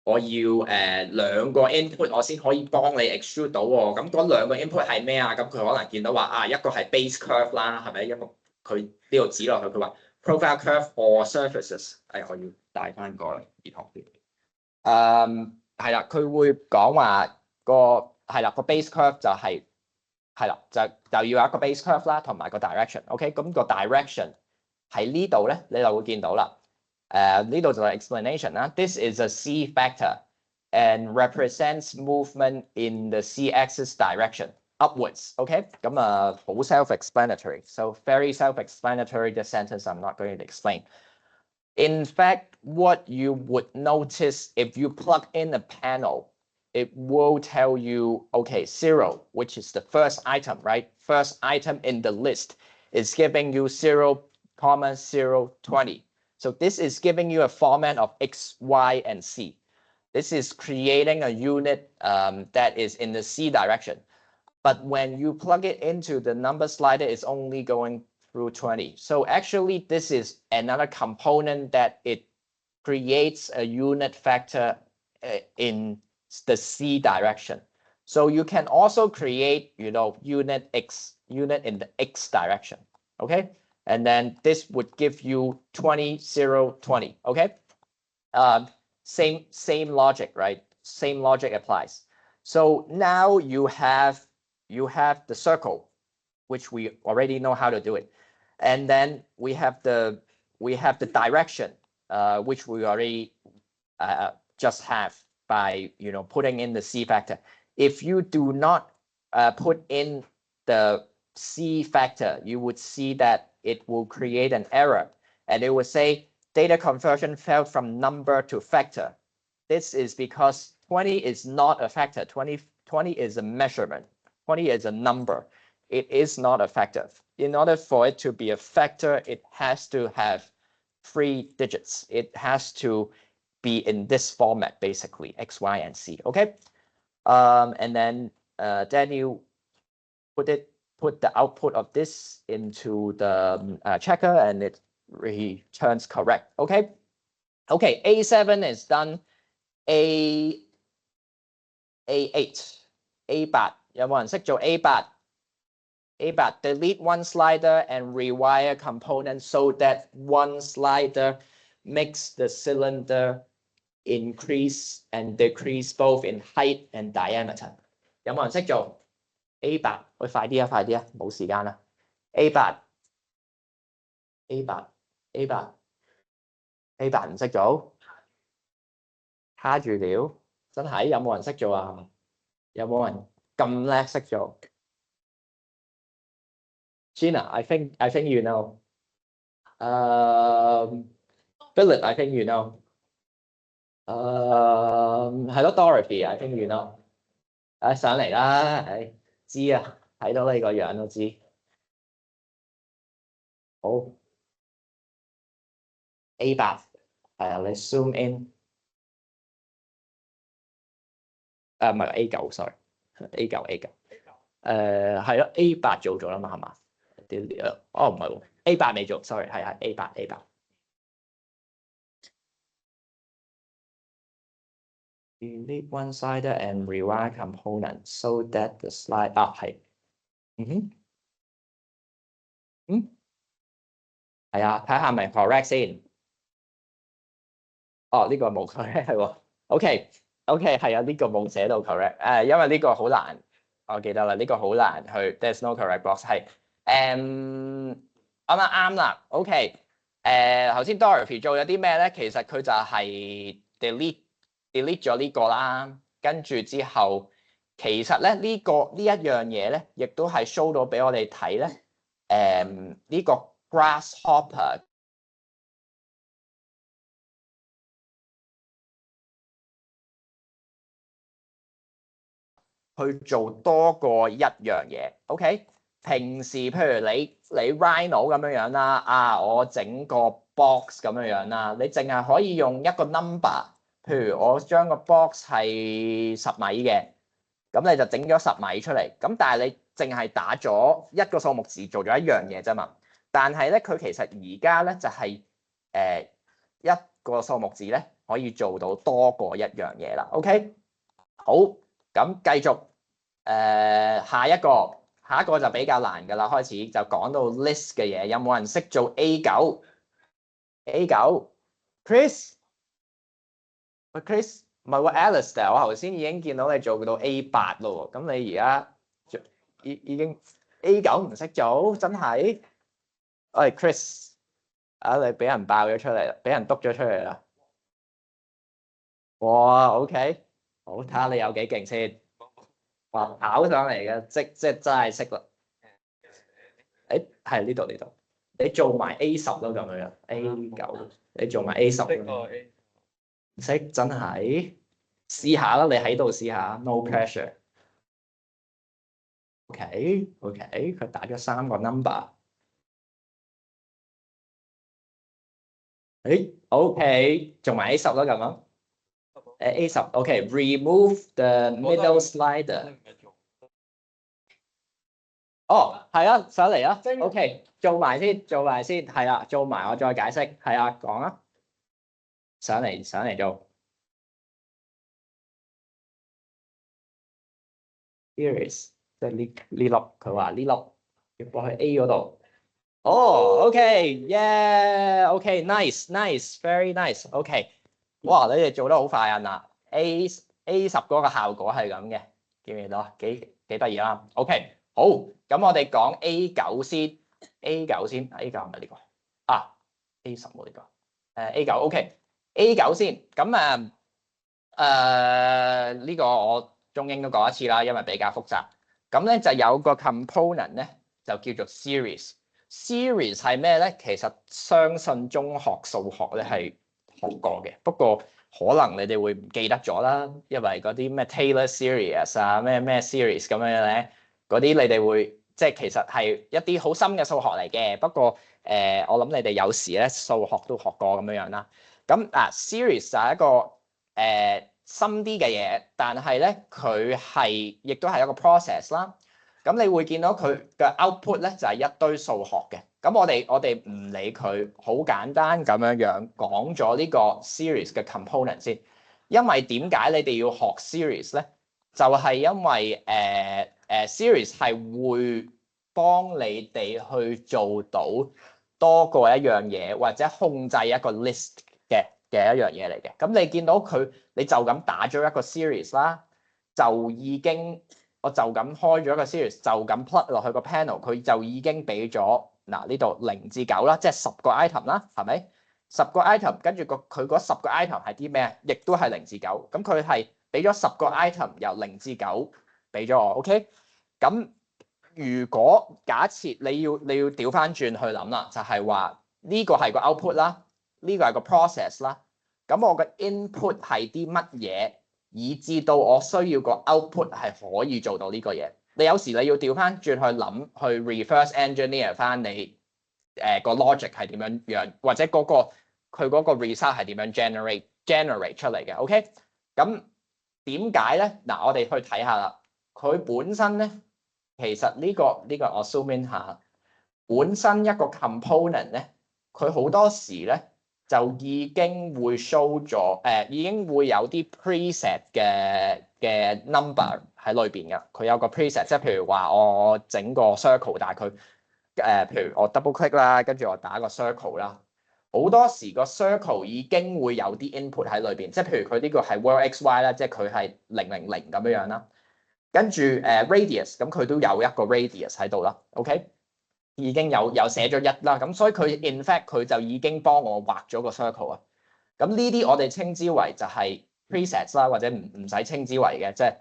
兩個 input 我先可以幫你 extrude 到喎。咁嗰兩個 input 係咩啊？咁佢可能見到話一個係 base curve 啦，係咪一個佢呢度指落去佢話 profile curve or surfaces。我要帶翻個兒童啲。係啦，佢會講話個 base curve 就係就要有一個 base curve 啦，同埋個 direction。OK， 咁個 direction 喺呢度咧，你就會見到啦。呢度就係 explanation 啦。This is a C vector and represents movement in the C-axis direction upwards. OK， 咁好 self-explanatory. So very self-explanatory. The sentence I'm not going to explain. In fact, what you would notice if you plug in a panel, it will tell you, okay, 0, which is the first item, right? First item in the list is giving you 0, 0, 20. So this is giving you a format of X, Y, and C. This is creating a unit that is in the C direction. But when you plug it into the number slider, it's only going through 20. So actually, this is another component that it creates a unit vector in the C direction. So you can also create, unit in the X direction. Okay. And then this would give you 20, 0, 20. Okay. Same logic, right? Same logic applies. So now you have the circle, which we already know how to do it. And then we have the direction, which we already just have by putting in the C factor. If you do not put in the C factor, you would see that it will create an error, and it will say data conversion failed from number to factor. This is because 20 is not a factor. 20 is a measurement. 20 is a number. It is not a factor. In order for it to be a factor, it has to have 3 digits. It has to be in this format, basically, X, Y, and C. Okay. And then you put the output of this into the checker, and it returns correct. Okay. Okay. A7 is done. A8 A8 有冇人識做 A8 delete one slider and rewire component so that one slider makes the cylinder increase and decrease both in height and diameter。有冇人識做 A8？喂，快啲啊，快啲啊，冇時間啦。A8 唔識做，卡住了，真係有冇人識做啊？有冇人咁叻識做 ？Gina，I think you know。Philip，I think you know。係咯 ，Dorothy，I think you know。上嚟啦，知啊，睇到你個樣都知。好 ，A8 係啊，你 zoom in。唔係 A9，sorry，A9。係咯 ，A8 做咗啦嘛，係嘛？哦，唔係喎 ，A8 未做，sorry，係 A8。Delete one slider and rewire component so that the slide 係，係啊，睇下係咪 correct 先。哦，呢個冇 correct 係喎。OK，係啊，呢個冇寫到 correct。因為呢個好難，我記得啦，呢個好難去 ，there's no correct box 係。啱啦。OK，頭先 Dorothy 做咗啲咩咧？其實佢就係 delete 咗呢個啦，跟住之後，其實咧呢一樣嘢咧，亦都係 show 到俾我哋睇咧。呢個 Grasshopper 去做多過一樣嘢。OK， 平時譬如你 Rhino 咁樣啦，我整個 box 咁樣啦，你淨係可以用一個 number。譬如我將個 box 係10米嘅，咁你就整咗10米出嚟。咁但係你淨係打咗一個數目字做咗一樣嘢啫嘛。但係咧，佢其實而家咧就係一個數目字咧可以做到多過一樣嘢啦。OK， 好，咁繼續下一個就比較難㗎啦。開始就講到 list 嘅嘢，有冇人識做 A9？Chris？喂 Chris， 唔係喎 Alistair， 我頭先已經見到你做到 A8咯喎，咁你而家已經 A9唔識做，真係？喂 Chris， 你俾人爆咗出嚟啦，俾人篤咗出嚟啦。哇 ，OK， 好，睇下你有幾勁先。哇，跑上嚟嘅，即真係識啦。係呢度，你做埋 A10都咁樣 ，A9， 你做埋 A10。唔識真係試下啦，你喺度試下 ，no pressure。OK， 佢打咗3個 number。OK， 做埋 A10啦咁樣。A10，OK，remove the middle slider。哦，係啊，上嚟啊。OK， 做埋先，係啊，做埋我再解釋。係啊，講啊。上嚟做 series， 即係呢粒，佢話呢粒要過去 A 嗰度。哦 ，OK，yeah，OK，nice，very nice，OK。哇，你哋做得好快啊嗱 ，A10嗰個效果係咁嘅，記唔記得啊？幾得意啦。OK， 好，咁我哋講 A9先 ，A9 係咪呢個？A10喎呢個，A9，OK。A9 先，咁呢個我中英都講一次啦，因為比較複雜。咁咧就有個 component 咧就叫做 series。series 係咩咧？其實相信中學數學咧係學過嘅，不過可能你哋會唔記得咗啦，因為嗰啲咩 Taylor series 啊，咩 series 咁樣咧，嗰啲你哋會即係其實係一啲好深嘅數學嚟嘅。不過我諗你哋有時咧數學都學過咁樣啦。咁series 就係一個深啲嘅嘢，但係咧佢亦都係一個 process 啦。咁你會見到佢嘅 output 咧就係一堆數學嘅。咁我哋唔理佢，好簡單咁樣講咗呢個 series 嘅 component 先。因為點解你哋要學 series 咧？就係因為series 係會幫你哋去做到多過一樣嘢，或者控制一個 list 嘅一樣嘢嚟嘅。咁你見到佢，你就咁打咗一個 series 啦，就已經我就咁開咗一個 series，就咁 plug 落去個 panel，佢就已經俾咗嗱呢度0至9啦，即係10個 item 啦，係咪？10個 item，跟住佢嗰10個 item 係啲咩？亦都係0至9，咁佢係俾咗10個 item 由0至9俾咗我 ，OK？ 咁如果假設你要調翻轉去諗啦，就係話呢個係個 output 啦，呢個係個 process 啦，咁我嘅 input 係啲乜嘢，以至到我需要個 output 係可以做到呢個嘢。你有時你要調翻轉去諗，去 reverse engineer 翻你個 logic 係點樣樣，或者佢嗰個 result 係點樣 generate 出嚟嘅。OK， 咁點解咧？嗱，我哋去睇下啦。佢本身咧，其實呢個我 zoom in 下，本身一個 component 咧，佢好多時咧就已經會 show 咗已經會有啲 preset 嘅 number 喺裏邊㗎。佢有個 preset，即係譬如話我整個 circle，大概譬如我 double click 啦，跟住我打個 circle 啦。好多時個 circle 已經會有啲 input 喺裏邊，即係譬如佢呢個係 world xy 啦，即係佢係000咁樣樣啦。跟住radius，咁佢都有一個 radius 喺度啦 ，OK？ 已經有寫咗1啦，咁所以佢 in fact 佢就已經幫我畫咗個 circle 啊。咁呢啲我哋稱之為就係 presets 啦，或者唔使稱之為嘅，即係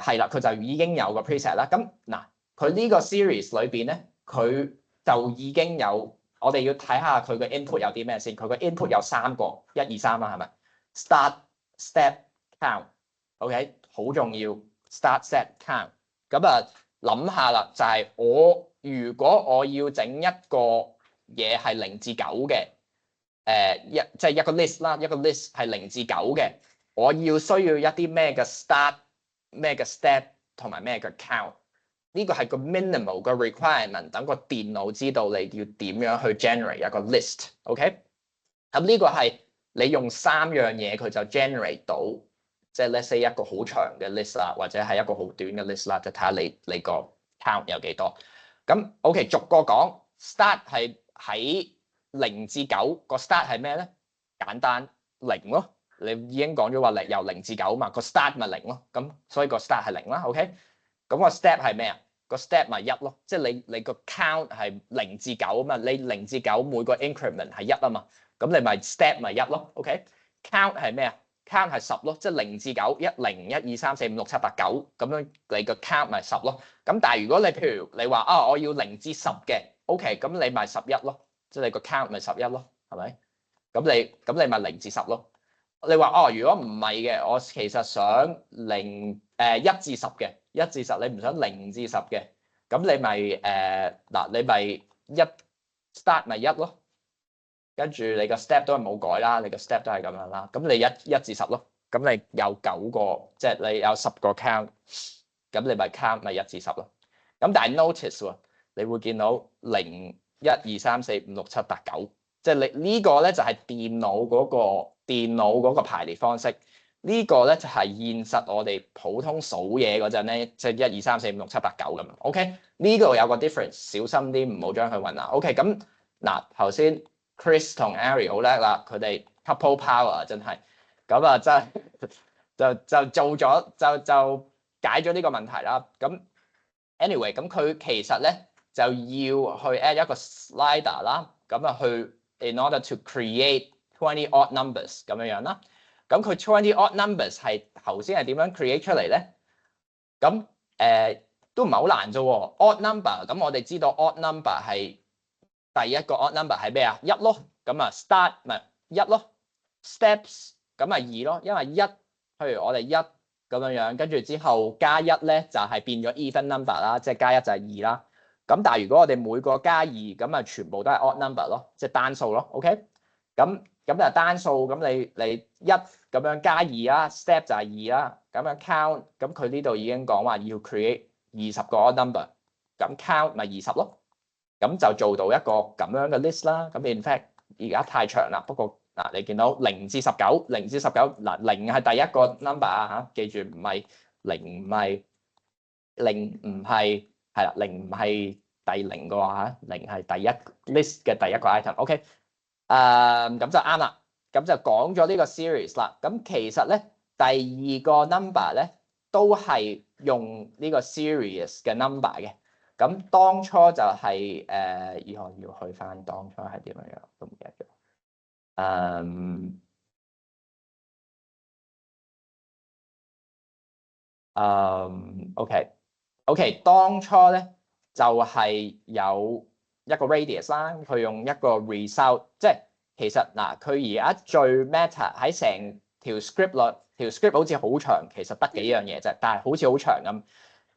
係啦，佢就已經有個 preset 啦。咁嗱，佢呢個 series 裏邊咧，佢就已經有，我哋要睇下佢嘅 input 有啲咩先。佢嘅 input 有3個，1、2、3啦，係咪 ？Start、Step、Count，OK， 好重要。Start set count， 咁啊諗下啦，就係如果我要整一個嘢係0至9嘅，即係一個 list 啦，一個 list 係0至9嘅，我要需要一啲咩嘅 start、咩嘅 step 同埋咩嘅 count， 呢個係個 minimal 嘅 requirement， 等個電腦知道你要點樣去 generate 一個 list，OK？ 咁呢個係你用3樣嘢佢就 generate 到。即係 let's say 一個好長嘅 list 啦，或者係一個好短嘅 list 啦，就睇下你個 count 有幾多。咁 OK， 逐個講。Start 係喺0至9，個 start 係咩咧？簡單0咯。你已經講咗話由0至9嘛，個 start 咪0咯。咁所以個 start 係0啦。OK， 咁個 step 係咩啊？個 step 咪1咯。即係你個 count 係0至9啊嘛，你0至9每個 increment 係1啊嘛，咁你咪 step 咪1咯。OK，count 係咩啊？count 係10咯，即係0至9，1、0、1、2、3、4、5、6、7、8、9咁樣，你個 count 咪10咯。咁但係如果你譬如你話我要0至10嘅 ，OK， 咁你咪11咯，即係你個 count 咪11咯，係咪？咁你咪0至10咯。你話如果唔係嘅，我其實想1至10嘅，1至10你唔想0至10嘅，咁你咪你咪start 咪1咯。跟住你個 step 都係冇改啦，你個 step 都係咁樣啦。咁你1至10咯，咁你有9個，即係你有10個 count， 咁你咪 count 咪1至10咯。咁但係 notice 喎，你會見到0、1、2、3、4、5、6、7、8、9，即係你呢個咧就係電腦嗰個排列方式。呢個咧就係現實我哋普通數嘢嗰陣咧，即係1、2、3、4、5、6、7、8、9咁樣。OK， 呢度有個 difference， 小心啲唔好將佢混淆。OK， 咁嗱頭先。Chris 同 Ari 好叻啦，佢哋 couple power 真係，咁啊就做咗就解咗呢個問題啦。咁 anyway， 咁佢其實咧就要去 add 一個 slider 啦，咁啊去 in order to create 20 odd numbers 咁樣樣啦。咁佢20 odd numbers 係頭先係點樣 create 出嚟咧？咁都唔係好難啫喎。odd number， 咁我哋知道 odd number 係。第一個 odd number 係咩啊？1咯，咁啊 start 咪1咯 ，steps 咁咪2咯，因為1，譬如我哋1咁樣樣，跟住之後加1咧就係變咗 even number 啦，即係加1就係2啦。咁但係如果我哋每個加2，咁啊全部都係 odd number 咯，即係單數咯。OK， 咁就單數，咁你1咁樣加2啦 ，step 就係2啦，咁樣 count，咁佢呢度已經講話要 create 20個 odd number， 咁 count 咪20咯。咁就做到一個咁樣嘅 list 啦。咁 in fact 而家太長啦。不過嗱，你見到0至19，0至19嗱0係第一個 number 啊嚇，記住唔係零唔係係啦，零唔係第零嘅話，零係第一 list 嘅第一個 item。OK， 咁就啱啦。咁就講咗呢個 series 啦。咁其實咧，第二個 number 咧都係用呢個 series 嘅 number 嘅。咁當初就係以後要去翻當初係點樣樣，都唔記得咗。OK，當初咧就係有一個 radius 啦，佢用一個 result，即係其實嗱，佢而家最 meta 喺成條 script 內，條 script 好似好長，其實得幾樣嘢啫，但係好似好長咁。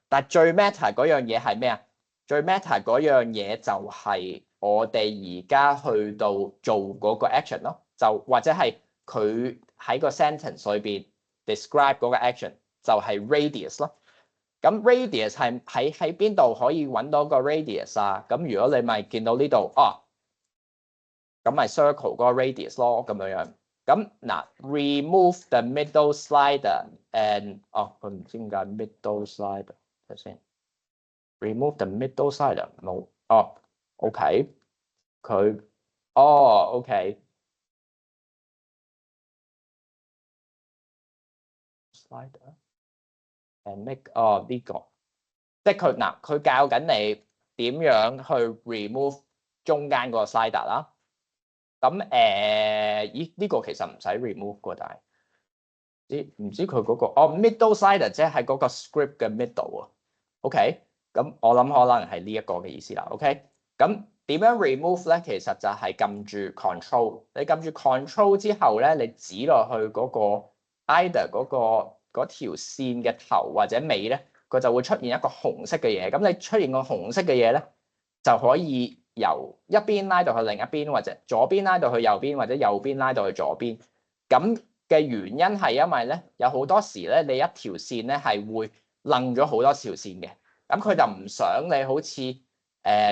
但係最 meta 嗰樣嘢係咩啊？最 meta 嗰樣嘢就係我哋而家去到做嗰個 action 咯，就或者係佢喺個 sentence 裏邊 describe 嗰個 action 就係 radius 咯。咁 radius 係喺邊度可以揾到個 radius 啊？咁如果你咪見到呢度咁咪 circle 嗰個 radius 咯，咁樣樣。咁嗱 ，remove the middle slider and 佢唔知點解 middle slider 睇先 ，remove the middle slider 冇OK 佢OK slider and make 呢個。即係佢教緊你點樣去 remove 中間嗰個 slider 啦。咁呢個其實唔使 remove 嘅，但係唔知佢嗰個middle slider 即係嗰個 script 嘅 middle 啊。OK， 咁我諗可能係呢一個嘅意思啦。OK， 咁點樣 remove 咧？其實就係撳住 control， 你撳住 control 之後咧，你指落去嗰個 either 嗰條線嘅頭或者尾咧。佢就會出現一個紅色嘅嘢，咁你出現個紅色嘅嘢咧，就可以由一邊拉到去另一邊，或者左邊拉到去右邊，或者右邊拉到去左邊。咁嘅原因係因為咧，有好多時咧，你一條線咧係會楞咗好多條線嘅，咁佢就唔想你好似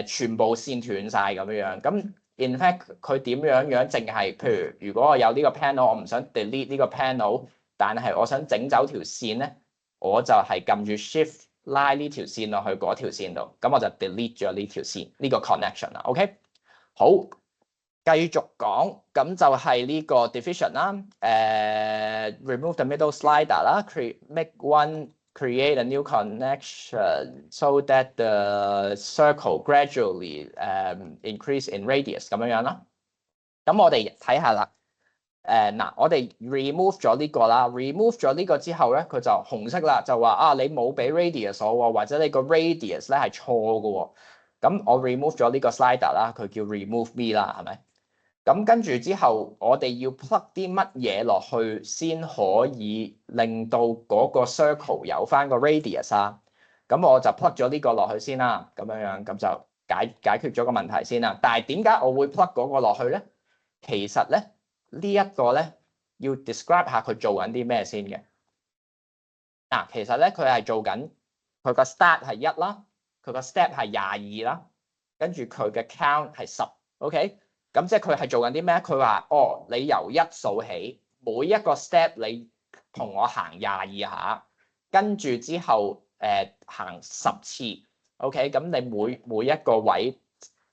全部線斷晒咁樣樣。咁 in fact 佢點樣樣，淨係譬如果我有呢個 panel， 我唔想 delete 呢個 panel， 但係我想整走條線咧。我就係撳住 shift 拉呢條線落去嗰條線度，咁我就 delete 咗呢條線呢個 connection 啦。OK， 好，繼續講，咁就係呢個 division 啦。remove the middle slider 啦 create a new connection so that the circle gradually increase in radius 咁樣樣啦。咁我哋睇下啦。我哋 remove 咗呢個啦 ，remove 咗呢個之後咧，佢就紅色啦，就話你冇俾 radius 我，或者你個 radius 咧係錯嘅喎。咁我 remove 咗呢個 slider 啦，佢叫 remove me 啦，係咪？咁跟住之後，我哋要 plug 啲乜嘢落去先可以令到嗰個 circle 有翻個 radius 啊？咁我就 plug 咗呢個落去先啦，咁樣樣咁就解決咗個問題先啦。但係點解我會 plug 嗰個落去咧？其實咧。呢一個咧要 describe 下佢做緊啲咩先嘅。其實咧佢係做緊佢個 start 係1啦，佢個 step 係22啦，跟住佢嘅 count 係10。OK， 咁即係佢係做緊啲咩？佢話你由1數起，每一個 step 你同我行22下，跟住之後行10次。OK， 咁你每一個位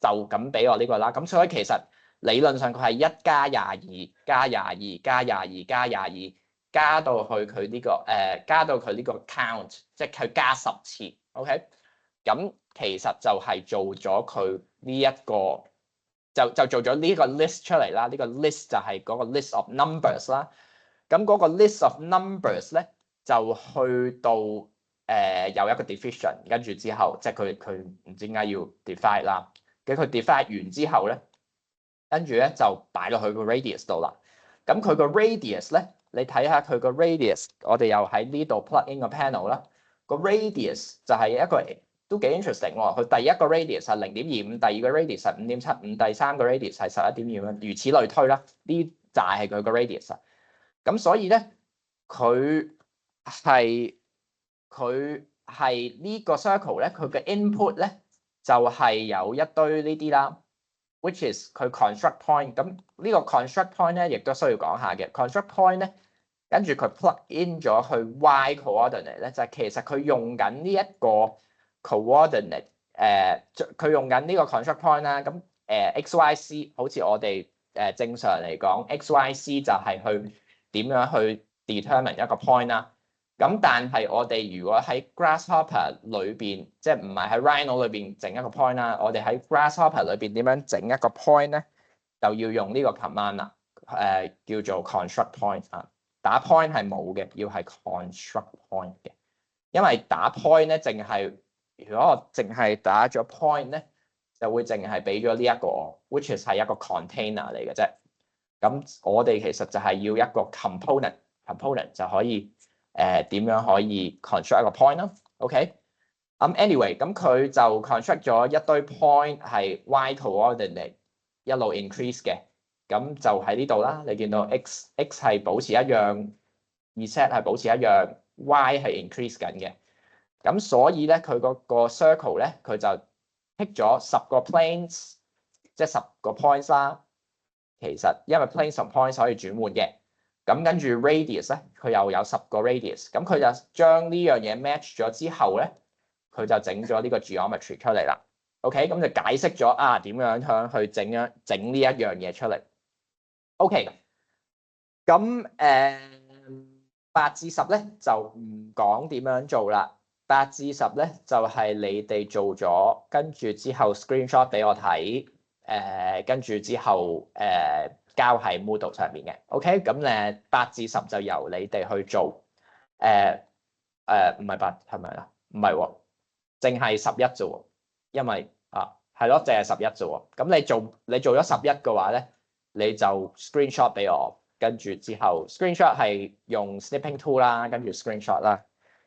就咁俾我呢個啦。咁所以其實理論上佢係1加22加22加22加22加到去佢呢個加到佢呢個 count， 即係佢加10次。OK， 咁其實就係做咗佢呢一個就做咗呢個 list 出嚟啦。呢個 list 就係嗰個 list of numbers 啦。咁嗰個 list of numbers 咧就去到有一個 division， 跟住之後即係佢唔知點解要 divide 啦。咁佢 divide 完之後咧。跟住咧就擺落去個 radius 度啦。咁佢個 radius 咧，你睇下佢個 radius， 我哋又喺呢度 plug in 個 panel 啦。個 radius 就係一個都幾 interesting 喎。佢第一個 radius 係0.25，第二個 radius 係5.75，第三個 radius 係11.25，如此類推啦。呢就係佢個 radius 啊。咁所以咧，佢係呢個 circle 咧，佢嘅 input 咧就係有一堆呢啲啦。which is 佢 construct point， 咁呢個 construct point 咧，亦都需要講下嘅。construct point 咧跟住佢 plug in 咗去 y coordinate 咧，就係其實佢用緊呢一個 coordinate，佢用緊呢個 construct point 啦。咁x y c 好似我哋正常嚟講 x y c 就係去點樣去 determine 一個 point 啦。咁但係我哋如果喺 Grasshopper 裏邊，即係唔係喺 Rhino 裏邊整一個 point 啦，我哋喺 Grasshopper 裏邊點樣整一個 point 咧，就要用呢個 command 啦，叫做 construct point 啊。打 point 係冇嘅，要係 construct point 嘅，因為打 point 咧，淨係如果我淨係打咗 point 咧，就會淨係俾咗呢一個 ，which is 係一個 container 嚟嘅啫。咁我哋其實就係要一個 component 就可以點樣可以 construct 一個 point 啦。OK，anyway，咁佢就 construct 咗一堆 point 係 y coordinate 一路 increase 嘅。咁就喺呢度啦，你見到 x 係保持一樣 ，z 係保持一樣 ，y 係 increase 緊嘅。咁所以咧，佢嗰個 circle 咧，佢就 pick 咗10個 planes， 即係10個 points 啦。其實因為 planes 同 points 可以轉換嘅。咁跟住 radius 咧，佢又有10個 radius。咁佢就將呢樣嘢 match 咗之後咧，佢就整咗呢個 geometry 出嚟啦。OK，咁就解釋咗點樣去整呢一樣嘢出嚟。OK， 咁8至10咧就唔講點樣做啦。8至10咧就係你哋做咗，跟住之後 screenshot 俾我睇，跟住之後交喺 Moodle 上面嘅。OK，咁8至10就由你哋去做。唔係8係咪啊？唔係喎，淨係11啫喎，因為係咯，淨係11啫喎。咁你做咗11嘅話咧，你就 screenshot 俾我，跟住之後 screenshot 係用 snipping tool 啦，跟住 screenshot 啦，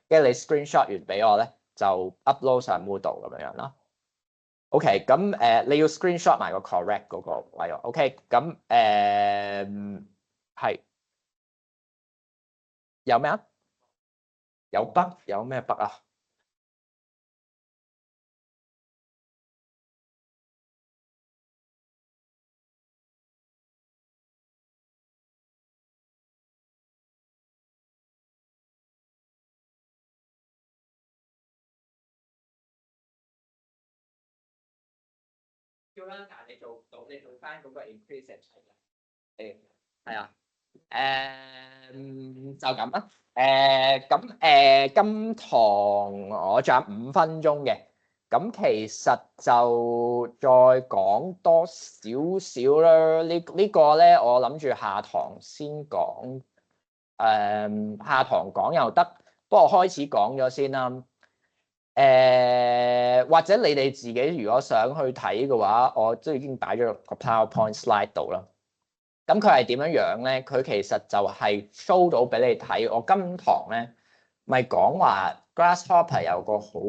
跟住你 screenshot 完俾我咧，就 upload 上 Moodle 咁樣啦。OK，咁你要 screenshot 埋個 correct 嗰個位喎。OK，咁係有咩啊？有 bug？有咩 bug 啊？但係你做唔到，你做翻嗰個 increase 係嘅。係啊。就咁啦。咁今堂我仲有5分鐘嘅，咁其實就再講多少少啦。呢個咧，我諗住下堂先講。下堂講又得，不過開始講咗先啦。或者你哋自己如果想去睇嘅話，我都已經擺咗個 PowerPoint slide 度啦。咁佢係點樣樣咧？佢其實就係 show 到俾你睇。我今堂咧咪講話 Grasshopper 有個好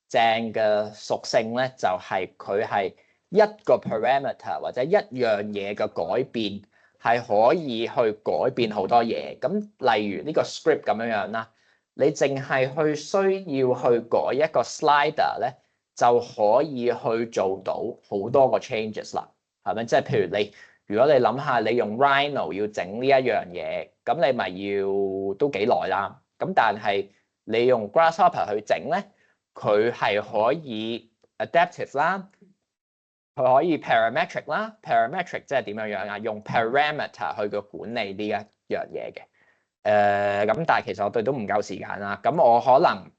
正嘅屬性咧，就係佢係一個 parameter 或者一樣嘢嘅改變係可以去改變好多嘢。咁例如呢個 script 咁樣樣啦，你淨係需要去改一個 slider 咧，就可以去做到好多個 changes 啦，係咪？即係譬如如果你諗下，你用 Rhino 要整呢一樣嘢，咁你咪要都幾耐啦。咁但係你用 Grasshopper 去整咧，佢係可以 adaptive 啦，佢可以 parametric 啦。parametric 即係點樣樣啊？用 parameter 去管理呢一樣嘢嘅。咁但係其實我哋都唔夠時間啦。咁我可能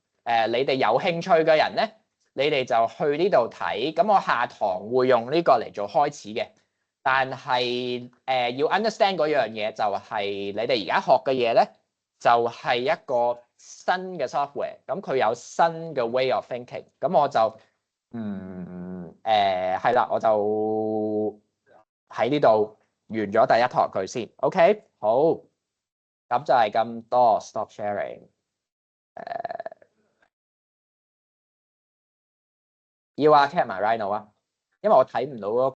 你哋有興趣嘅人咧，你哋就去呢度睇。咁我下堂會用呢個嚟做開始嘅。但係要 understand 嗰樣嘢就係你哋而家學嘅嘢咧，就係一個新嘅 software，咁佢有新嘅 way of thinking，咁我就係啦，我就喺呢度完咗第一堂佢先 ，OK， 好，咁就係咁多 ，stop sharing，要啊 cap 埋 Rhino 啊，因為我睇唔到嗰